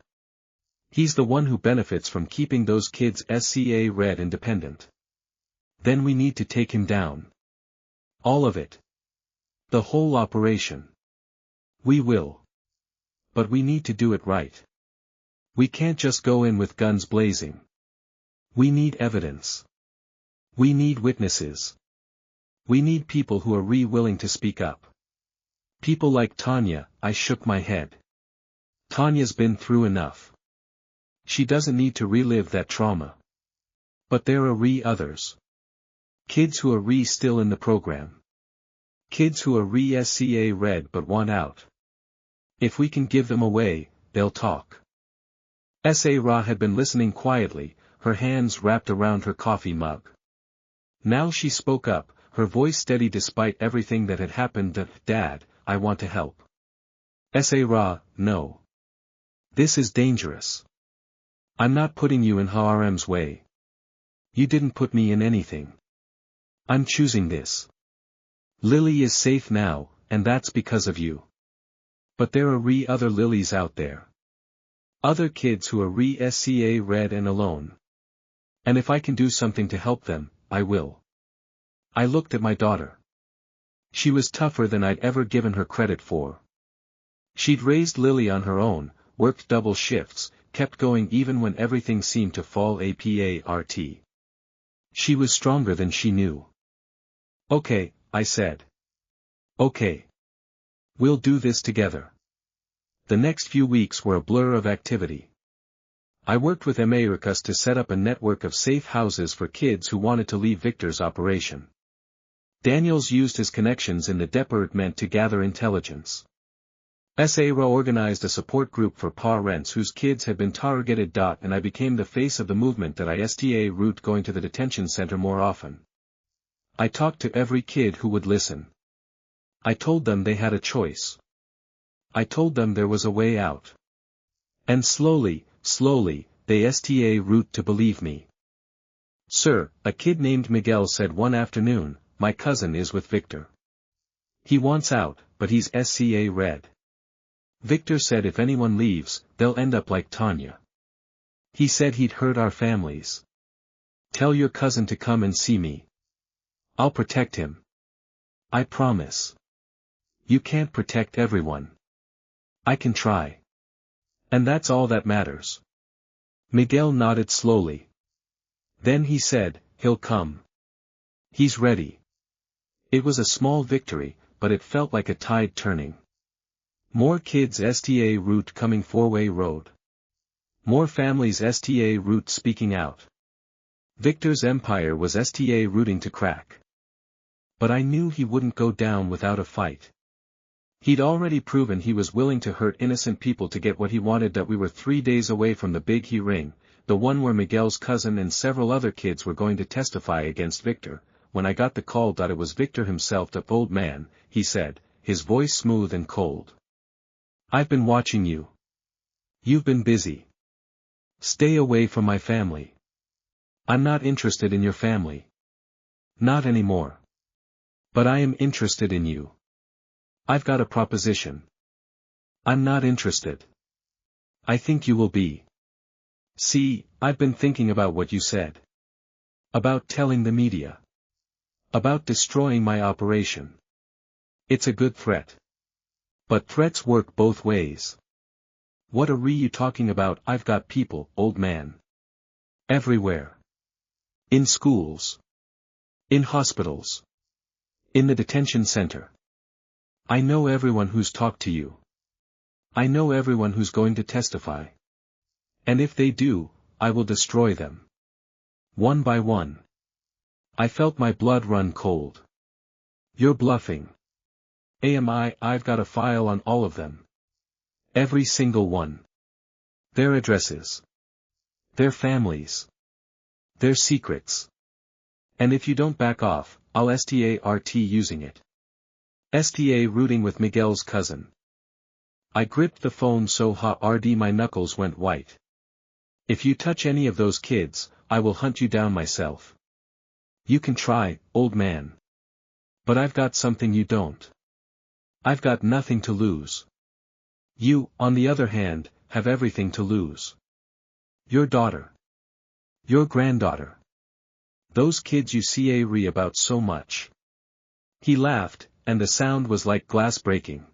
He's the one who benefits from keeping those kids red independent. Then we need to take him down. All of it. The whole operation. We will. But we need to do it right. We can't just go in with guns blazing. We need evidence. We need witnesses. We need people who are willing to speak up. People like Tanya. I shook my head. Tanya's been through enough. She doesn't need to relive that trauma. But there are others. Kids who are still in the program. Kids who are red but want out. If we can give them away, they'll talk. Ra had been listening quietly, her hands wrapped around her coffee mug. Now she spoke up, her voice steady despite everything that had happened. Dad, I want to help. Ra, no. This is dangerous. I'm not putting you in harm's way. You didn't put me in anything. I'm choosing this. Lily is safe now, and that's because of you. But there are other Lilies out there. Other kids who are red and alone. And if I can do something to help them, I will. I looked at my daughter. She was tougher than I'd ever given her credit for. She'd raised Lily on her own, worked double shifts, kept going even when everything seemed to fall apart. She was stronger than she knew. Okay, I said. Okay. We'll do this together. The next few weeks were a blur of activity. I worked with Americas to set up a network of safe houses for kids who wanted to leave Victor's operation. Daniels used his connections in the department to gather intelligence. Sa organized a support group for parents whose kids had been targeted. And I became the face of the movement that I route going to the detention center more often. I talked to every kid who would listen. I told them they had a choice. I told them there was a way out. And slowly, they route to believe me. Sir, a kid named Miguel said one afternoon, my cousin is with Victor. He wants out, but he's red. Victor said if anyone leaves, they'll end up like Tanya. He said he'd hurt our families. Tell your cousin to come and see me. I'll protect him. I promise. You can't protect everyone. I can try. And that's all that matters. Miguel nodded slowly. Then he said, he'll come. He's ready. It was a small victory, but it felt like a tide turning. More kids sta route coming four-way road. More families sta route speaking out. Victor's empire was sta rooting to crack. But I knew he wouldn't go down without a fight. He'd already proven he was willing to hurt innocent people to get what he wanted. That we were 3 days away from the big hearing, the one where Miguel's cousin and several other kids were going to testify against Victor. When I got the call that it was Victor himself, the old man, he said, his voice smooth and cold. I've been watching you. You've been busy. Stay away from my family. I'm not interested in your family. Not anymore. But I am interested in you. I've got a proposition. I'm not interested. I think you will be. See, I've been thinking about what you said. About telling the media. About destroying my operation. It's a good threat. But threats work both ways. What are you talking about? I've got people, old man. Everywhere. In schools. In hospitals. In the detention center. I know everyone who's talked to you. I know everyone who's going to testify. And if they do, I will destroy them. One by one. I felt my blood run cold. You're bluffing. I've got a file on all of them. Every single one. Their addresses. Their families. Their secrets. And if you don't back off, I'll start using it. Sta rooting with Miguel's cousin. I gripped the phone so hard my knuckles went white. If you touch any of those kids, I will hunt you down myself. You can try, old man. But I've got something you don't. I've got nothing to lose. You, on the other hand, have everything to lose. Your daughter. Your granddaughter. Those kids you see about so much. He laughed, and the sound was like glass breaking.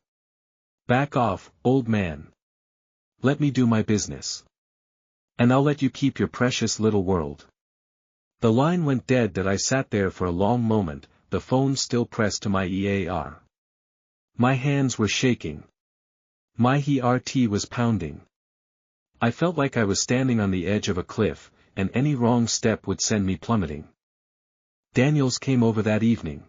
Back off, old man. Let me do my business. And I'll let you keep your precious little world. The line went dead. That I sat there for a long moment, the phone still pressed to my ear. My hands were shaking. My heart was pounding. I felt like I was standing on the edge of a cliff, and any wrong step would send me plummeting. Daniels came over that evening.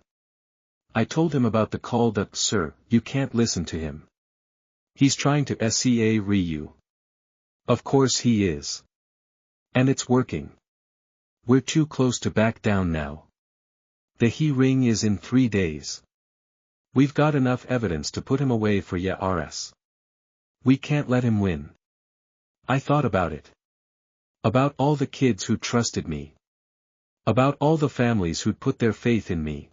I told him about the call. That, sir, you can't listen to him. He's trying to scare you. Of course he is. And it's working. We're too close to back down now. The hearing is in 3 days. We've got enough evidence to put him away for years. We can't let him win. I thought about it. About all the kids who trusted me. About all the families who'd put their faith in me.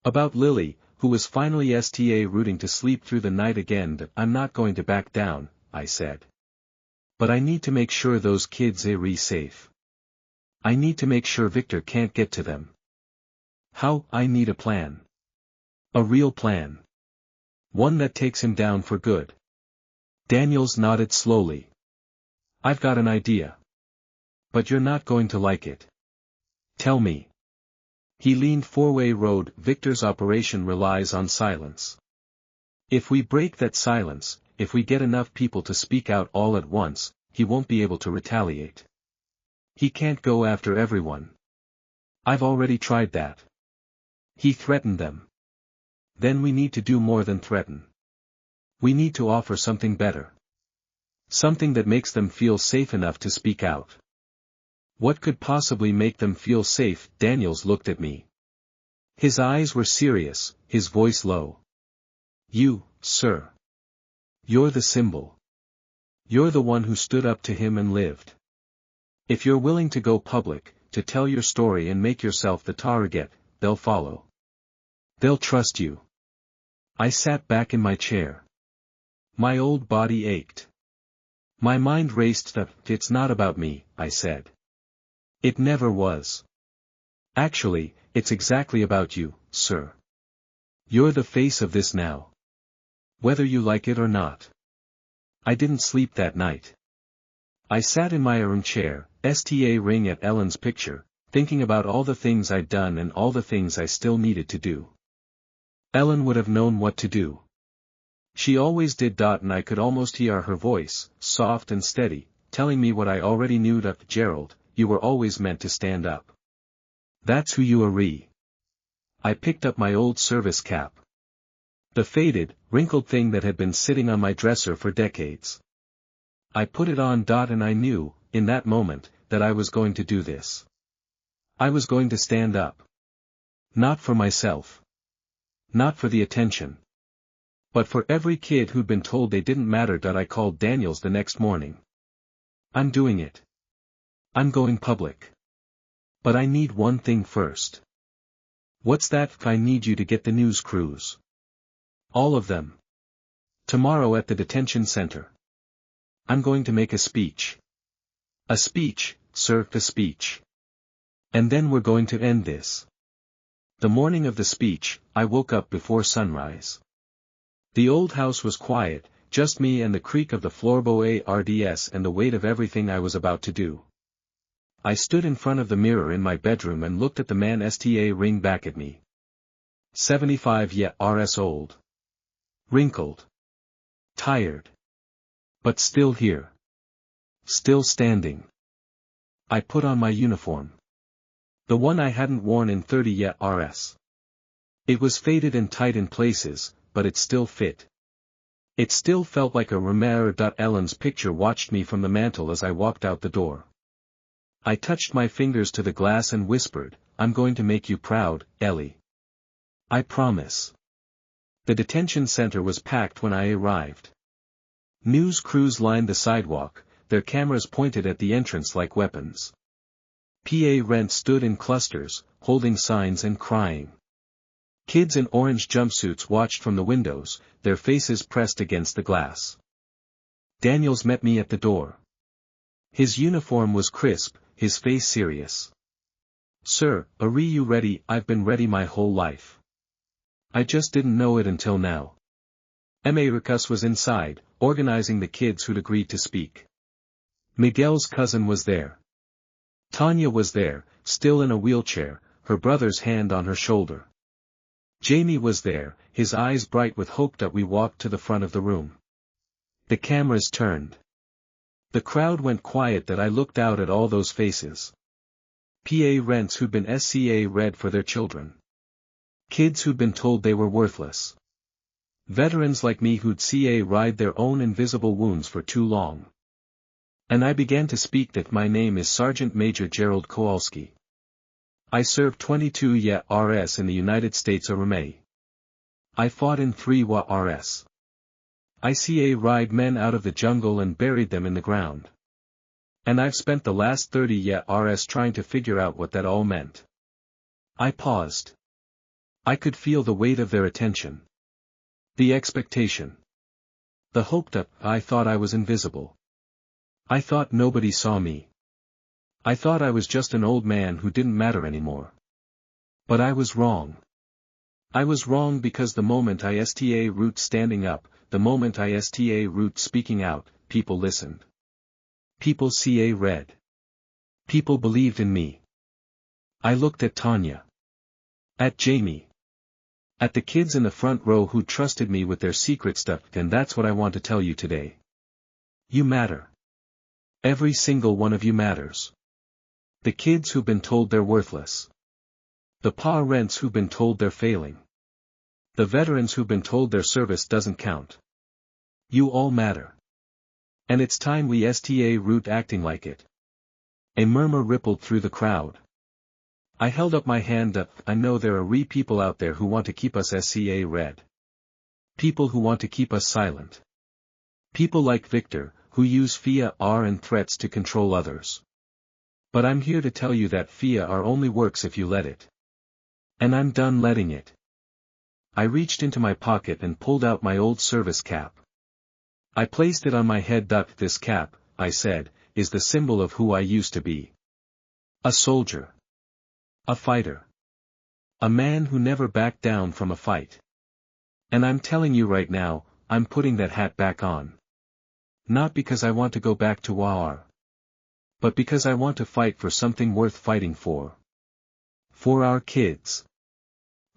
About Lily, who was finally sta rooting to sleep through the night again. That I'm not going to back down, I said. But I need to make sure those kids are safe. I need to make sure Victor can't get to them. How? I need a plan. A real plan. One that takes him down for good. Daniels nodded slowly. I've got an idea. But you're not going to like it. Tell me. He leaned four-way road. Victor's operation relies on silence. If we break that silence, if we get enough people to speak out all at once, he won't be able to retaliate. He can't go after everyone. I've already tried that. He threatened them. Then we need to do more than threaten. We need to offer something better. Something that makes them feel safe enough to speak out. What could possibly make them feel safe? Daniels looked at me. His eyes were serious, his voice low. You, sir. You're the symbol. You're the one who stood up to him and lived. If you're willing to go public, to tell your story and make yourself the target, they'll follow. They'll trust you. I sat back in my chair. My old body ached. My mind raced. It's not about me, I said. It never was. Actually, it's exactly about you, sir. You're the face of this now. Whether you like it or not. I didn't sleep that night. I sat in my armchair, staring at Ellen's picture, thinking about all the things I'd done and all the things I still needed to do. Ellen would have known what to do. She always did. And I could almost hear her voice, soft and steady, telling me what I already knew. Gerald, you were always meant to stand up. That's who you are. I picked up my old service cap. The faded, wrinkled thing that had been sitting on my dresser for decades. I put it on. And I knew, in that moment, that I was going to do this. I was going to stand up. Not for myself. Not for the attention. But for every kid who'd been told they didn't matter. I called Daniels the next morning. I'm doing it. I'm going public. But I need one thing first. What's that? I need you to get the news crews. All of them. Tomorrow at the detention center. I'm going to make a speech. A speech, sir, a speech. And then we're going to end this. The morning of the speech, I woke up before sunrise. The old house was quiet, just me and the creak of the floorboards and the weight of everything I was about to do. I stood in front of the mirror in my bedroom and looked at the man ring back at me. 75 years old. Wrinkled. Tired. But still here. Still standing. I put on my uniform. The one I hadn't worn in 30 years. It was faded and tight in places, but it still fit. It still felt like a rumeur. Ellen's picture watched me from the mantel as I walked out the door. I touched my fingers to the glass and whispered, I'm going to make you proud, Ellie. I promise. The detention center was packed when I arrived. News crews lined the sidewalk, their cameras pointed at the entrance like weapons. PA rents stood in clusters, holding signs and crying. Kids in orange jumpsuits watched from the windows, their faces pressed against the glass. Daniels met me at the door. His uniform was crisp, his face serious. Sir, are you ready? I've been ready my whole life. I just didn't know it until now. Americus was inside, organizing the kids who'd agreed to speak. Miguel's cousin was there. Tanya was there, still in a wheelchair, her brother's hand on her shoulder. Jamie was there, his eyes bright with hope. We walked to the front of the room. The cameras turned. The crowd went quiet. I looked out at all those faces. PA rents who'd been SCA read for their children. Kids who'd been told they were worthless. Veterans like me who'd CA ride their own invisible wounds for too long. And I began to speak. My name is Sergeant Major Gerald Kowalski. I served 22 years in the United States Army. I fought in 3 wars. I CA ride men out of the jungle and buried them in the ground. And I've spent the last 30 years trying to figure out what that all meant. I paused. I could feel the weight of their attention. The expectation. The hope. I thought I was invisible. I thought nobody saw me. I thought I was just an old man who didn't matter anymore. But I was wrong. I was wrong because the moment I sta root standing up, the moment I sta root speaking out, people listened. People ca read. People believed in me. I looked at Tanya. At Jamie. At the kids in the front row who trusted me with their secret stuff. And that's what I want to tell you today. You matter. Every single one of you matters. The kids who've been told they're worthless. The parents who've been told they're failing. The veterans who've been told their service doesn't count. You all matter. And it's time we sta root acting like it. A murmur rippled through the crowd. I held up my hand. I know there are people out there who want to keep us SCA red. People who want to keep us silent. People like Victor, who use fear and threats to control others. But I'm here to tell you that fear only works if you let it. And I'm done letting it. I reached into my pocket and pulled out my old service cap. I placed it on my head. This cap, I said, is the symbol of who I used to be. A soldier. A fighter. A man who never backed down from a fight. And I'm telling you right now, I'm putting that hat back on. Not because I want to go back to war. But because I want to fight for something worth fighting for. For our kids.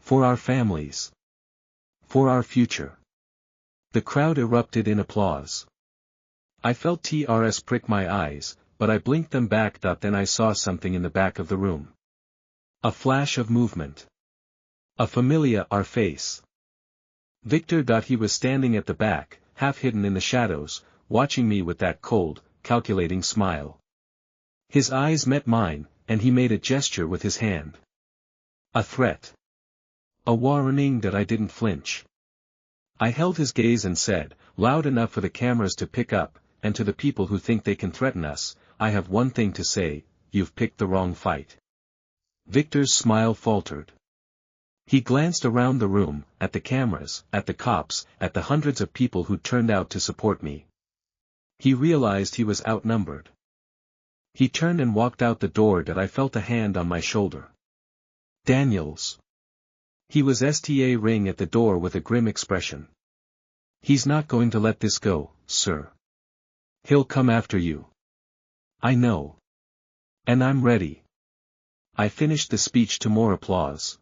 For our families. For our future. The crowd erupted in applause. I felt TRS prick my eyes, but I blinked them back. Then I saw something in the back of the room. A flash of movement. A familiar face. Victor. He was standing at the back, half hidden in the shadows, watching me with that cold, calculating smile. His eyes met mine, and he made a gesture with his hand. A threat. A warning. I didn't flinch. I held his gaze and said, loud enough for the cameras to pick up, and to the people who think they can threaten us, I have one thing to say, you've picked the wrong fight. Victor's smile faltered. He glanced around the room, at the cameras, at the cops, at the hundreds of people who'd turned out to support me. He realized he was outnumbered. He turned and walked out the door. I felt a hand on my shoulder. Daniels. He was sta ring at the door with a grim expression. He's not going to let this go, sir. He'll come after you. I know. And I'm ready. I finished the speech to more applause.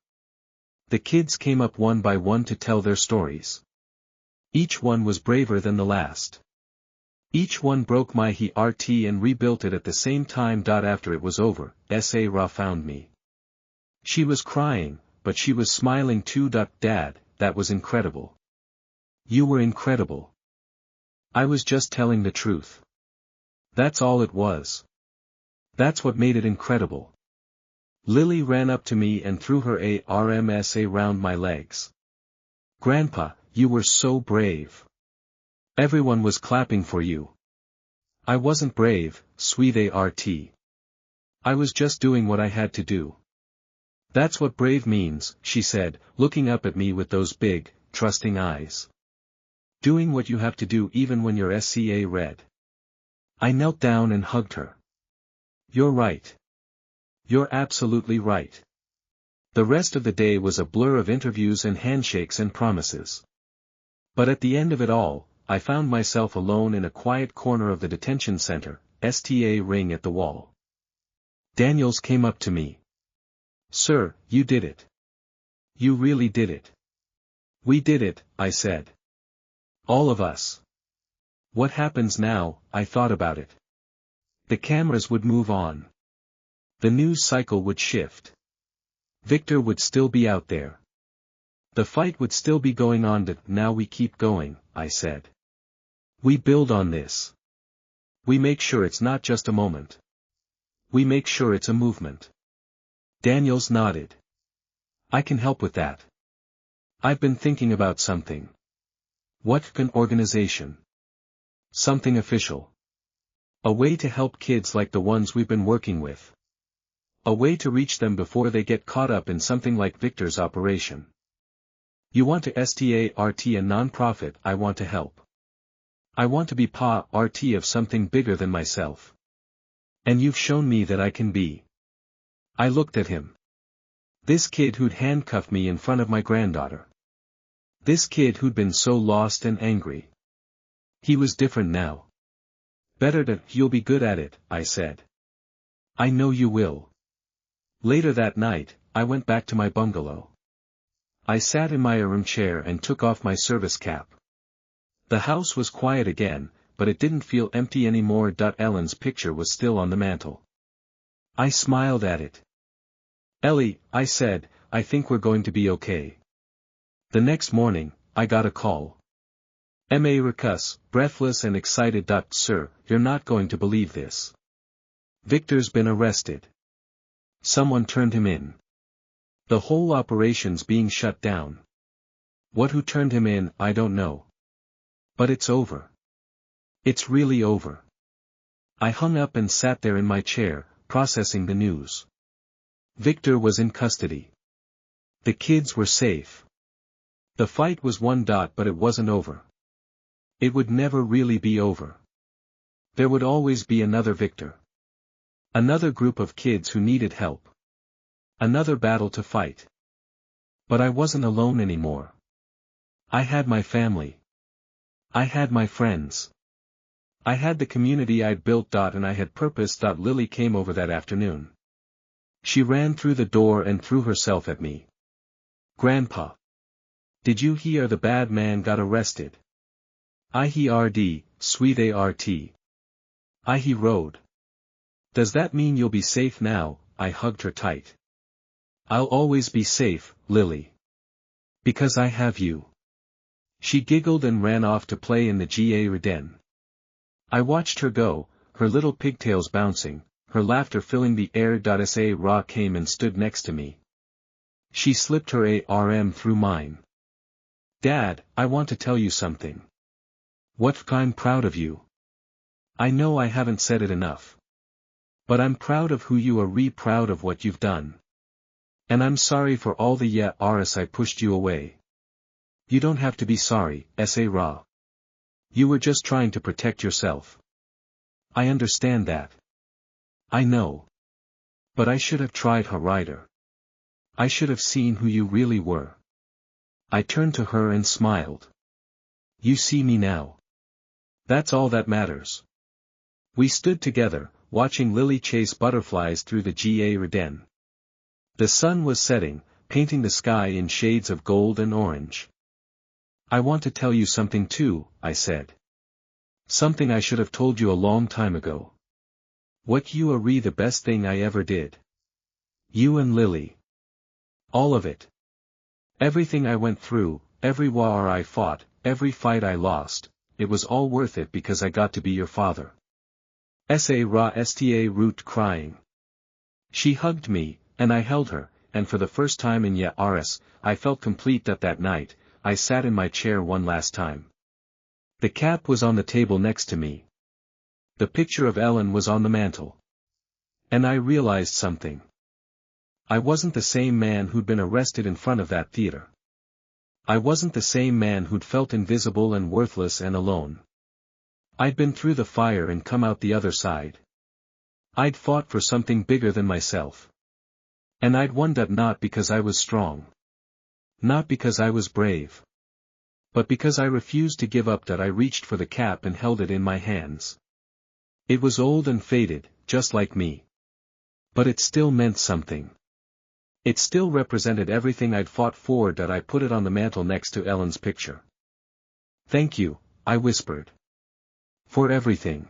The kids came up one by one to tell their stories. Each one was braver than the last. Each one broke my heart and rebuilt it at the same time. After it was over, S.A. Ra found me. She was crying, but she was smiling too. Dad, that was incredible. You were incredible. I was just telling the truth. That's all it was. That's what made it incredible. Lily ran up to me and threw her arms around my legs. Grandpa, you were so brave. Everyone was clapping for you. I wasn't brave, sweet ART. I was just doing what I had to do. That's what brave means, she said, looking up at me with those big, trusting eyes. Doing what you have to do even when you're SCA red. I knelt down and hugged her. You're right. You're absolutely right. The rest of the day was a blur of interviews and handshakes and promises. But at the end of it all, I found myself alone in a quiet corner of the detention center, sta ring at the wall. Daniels came up to me. Sir, you did it. You really did it. We did it, I said. All of us. What happens now? I thought about it. The cameras would move on. The news cycle would shift. Victor would still be out there. The fight would still be going on. Now we keep going, I said. We build on this. We make sure it's not just a moment. We make sure it's a movement. Daniels nodded. I can help with that. I've been thinking about something. What an organization. Something official. A way to help kids like the ones we've been working with. A way to reach them before they get caught up in something like Victor's operation. You want to START a non-profit. I want to help. I want to be part of something bigger than myself. And you've shown me that I can be. I looked at him. This kid who'd handcuffed me in front of my granddaughter. This kid who'd been so lost and angry. He was different now. Better. You'll be good at it, I said. I know you will. Later that night, I went back to my bungalow. I sat in my armchair and took off my service cap. The house was quiet again, but it didn't feel empty anymore. Ellen's picture was still on the mantel. I smiled at it. Ellie, I said, I think we're going to be okay. The next morning, I got a call. M.A. Ricus, breathless and excited. Sir, you're not going to believe this. Victor's been arrested. Someone turned him in. The whole operation's being shut down. Who turned him in, I don't know. But it's over. It's really over. I hung up and sat there in my chair, processing the news. Victor was in custody. The kids were safe. The fight was won. But it wasn't over. It would never really be over. There would always be another Victor. Another group of kids who needed help. Another battle to fight. But I wasn't alone anymore. I had my family. I had my friends. I had the community I'd built. And I had purpose. Lily came over that afternoon. She ran through the door and threw herself at me. Grandpa. Did you hear the bad man got arrested? I heard, sweet art. I heard. Does that mean you'll be safe now? I hugged her tight. I'll always be safe, Lily. Because I have you. She giggled and ran off to play in the garden. I watched her go, her little pigtails bouncing, her laughter filling the air. Sa came and stood next to me. She slipped her arm through mine. Dad, I want to tell you something. What? I'm proud of you. I know I haven't said it enough. But I'm proud of who you are. Proud of what you've done. And I'm sorry for all the years I pushed you away. You don't have to be sorry, Sa. You were just trying to protect yourself. I understand that. I know. But I should have tried harder. I should have seen who you really were. I turned to her and smiled. You see me now. That's all that matters. We stood together, watching Lily chase butterflies through the garden. The sun was setting, painting the sky in shades of gold and orange. I want to tell you something too, I said. Something I should have told you a long time ago. What you are the best thing I ever did. You and Lily. All of it. Everything I went through, every war I fought, every fight I lost, it was all worth it because I got to be your father. Sta root crying. She hugged me, and I held her, and for the first time in years, I felt complete. That night, I sat in my chair one last time. The cap was on the table next to me. The picture of Ellen was on the mantel. And I realized something. I wasn't the same man who'd been arrested in front of that theater. I wasn't the same man who'd felt invisible and worthless and alone. I'd been through the fire and come out the other side. I'd fought for something bigger than myself. And I'd won. Not because I was strong. Not because I was brave. But because I refused to give up. I reached for the cap and held it in my hands. It was old and faded, just like me. But it still meant something. It still represented everything I'd fought for. I put it on the mantel next to Ellen's picture. Thank you, I whispered. For everything.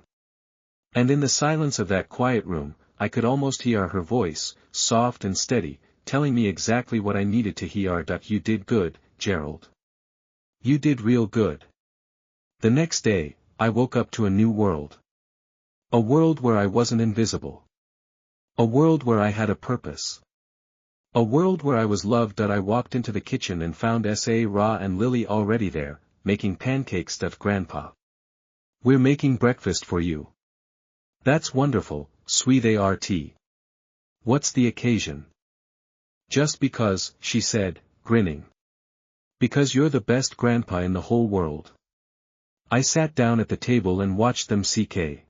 And in the silence of that quiet room, I could almost hear her voice, soft and steady, telling me exactly what I needed to hear. You did good, Gerald. You did real good. The next day, I woke up to a new world. A world where I wasn't invisible. A world where I had a purpose. A world where I was loved. I walked into the kitchen and found Sa and Lily already there, making pancakes. Grandpa. We're making breakfast for you. That's wonderful, sweet art. What's the occasion? Just because, she said, grinning. Because you're the best grandpa in the whole world. I sat down at the table and watched them ck.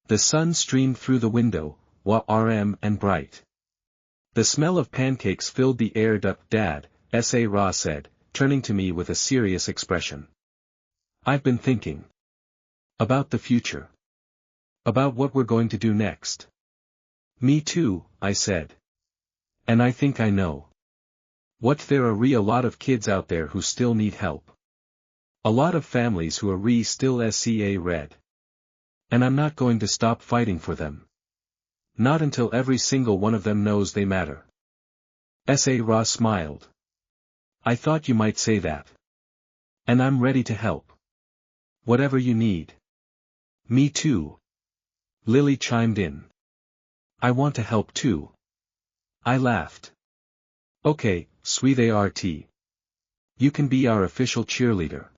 The sun streamed through the window, warm and bright. The smell of pancakes filled the air. Dad, Sa said, turning to me with a serious expression. I've been thinking. About the future. About what we're going to do next. Me too, I said. And I think I know. What there are a lot of kids out there who still need help. A lot of families who are still sca red. And I'm not going to stop fighting for them. Not until every single one of them knows they matter. Sa smiled. I thought you might say that. And I'm ready to help. Whatever you need. Me too. Lily chimed in. I want to help too. I laughed. Okay, sweet art. You can be our official cheerleader.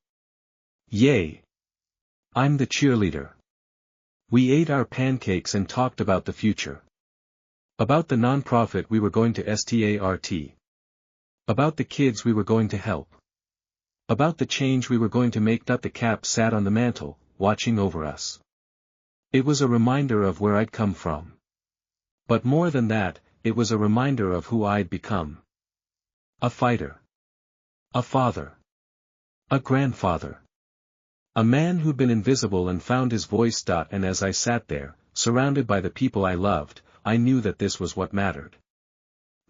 Yay. I'm the cheerleader. We ate our pancakes and talked about the future. About the non-profit we were going to start. About the kids we were going to help. About the change we were going to make. The cap sat on the mantel, watching over us. It was a reminder of where I'd come from. But more than that, it was a reminder of who I'd become. A fighter. A father. A grandfather. A man who'd been invisible and found his voice. And as I sat there, surrounded by the people I loved, I knew that this was what mattered.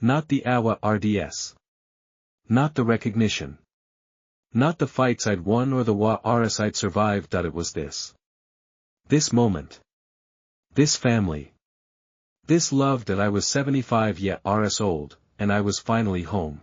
Not the awards. Not the recognition. Not the fights I'd won or the wars I'd survived. It was this. This moment. This family. This love. That I was 75 years old, and I was finally home.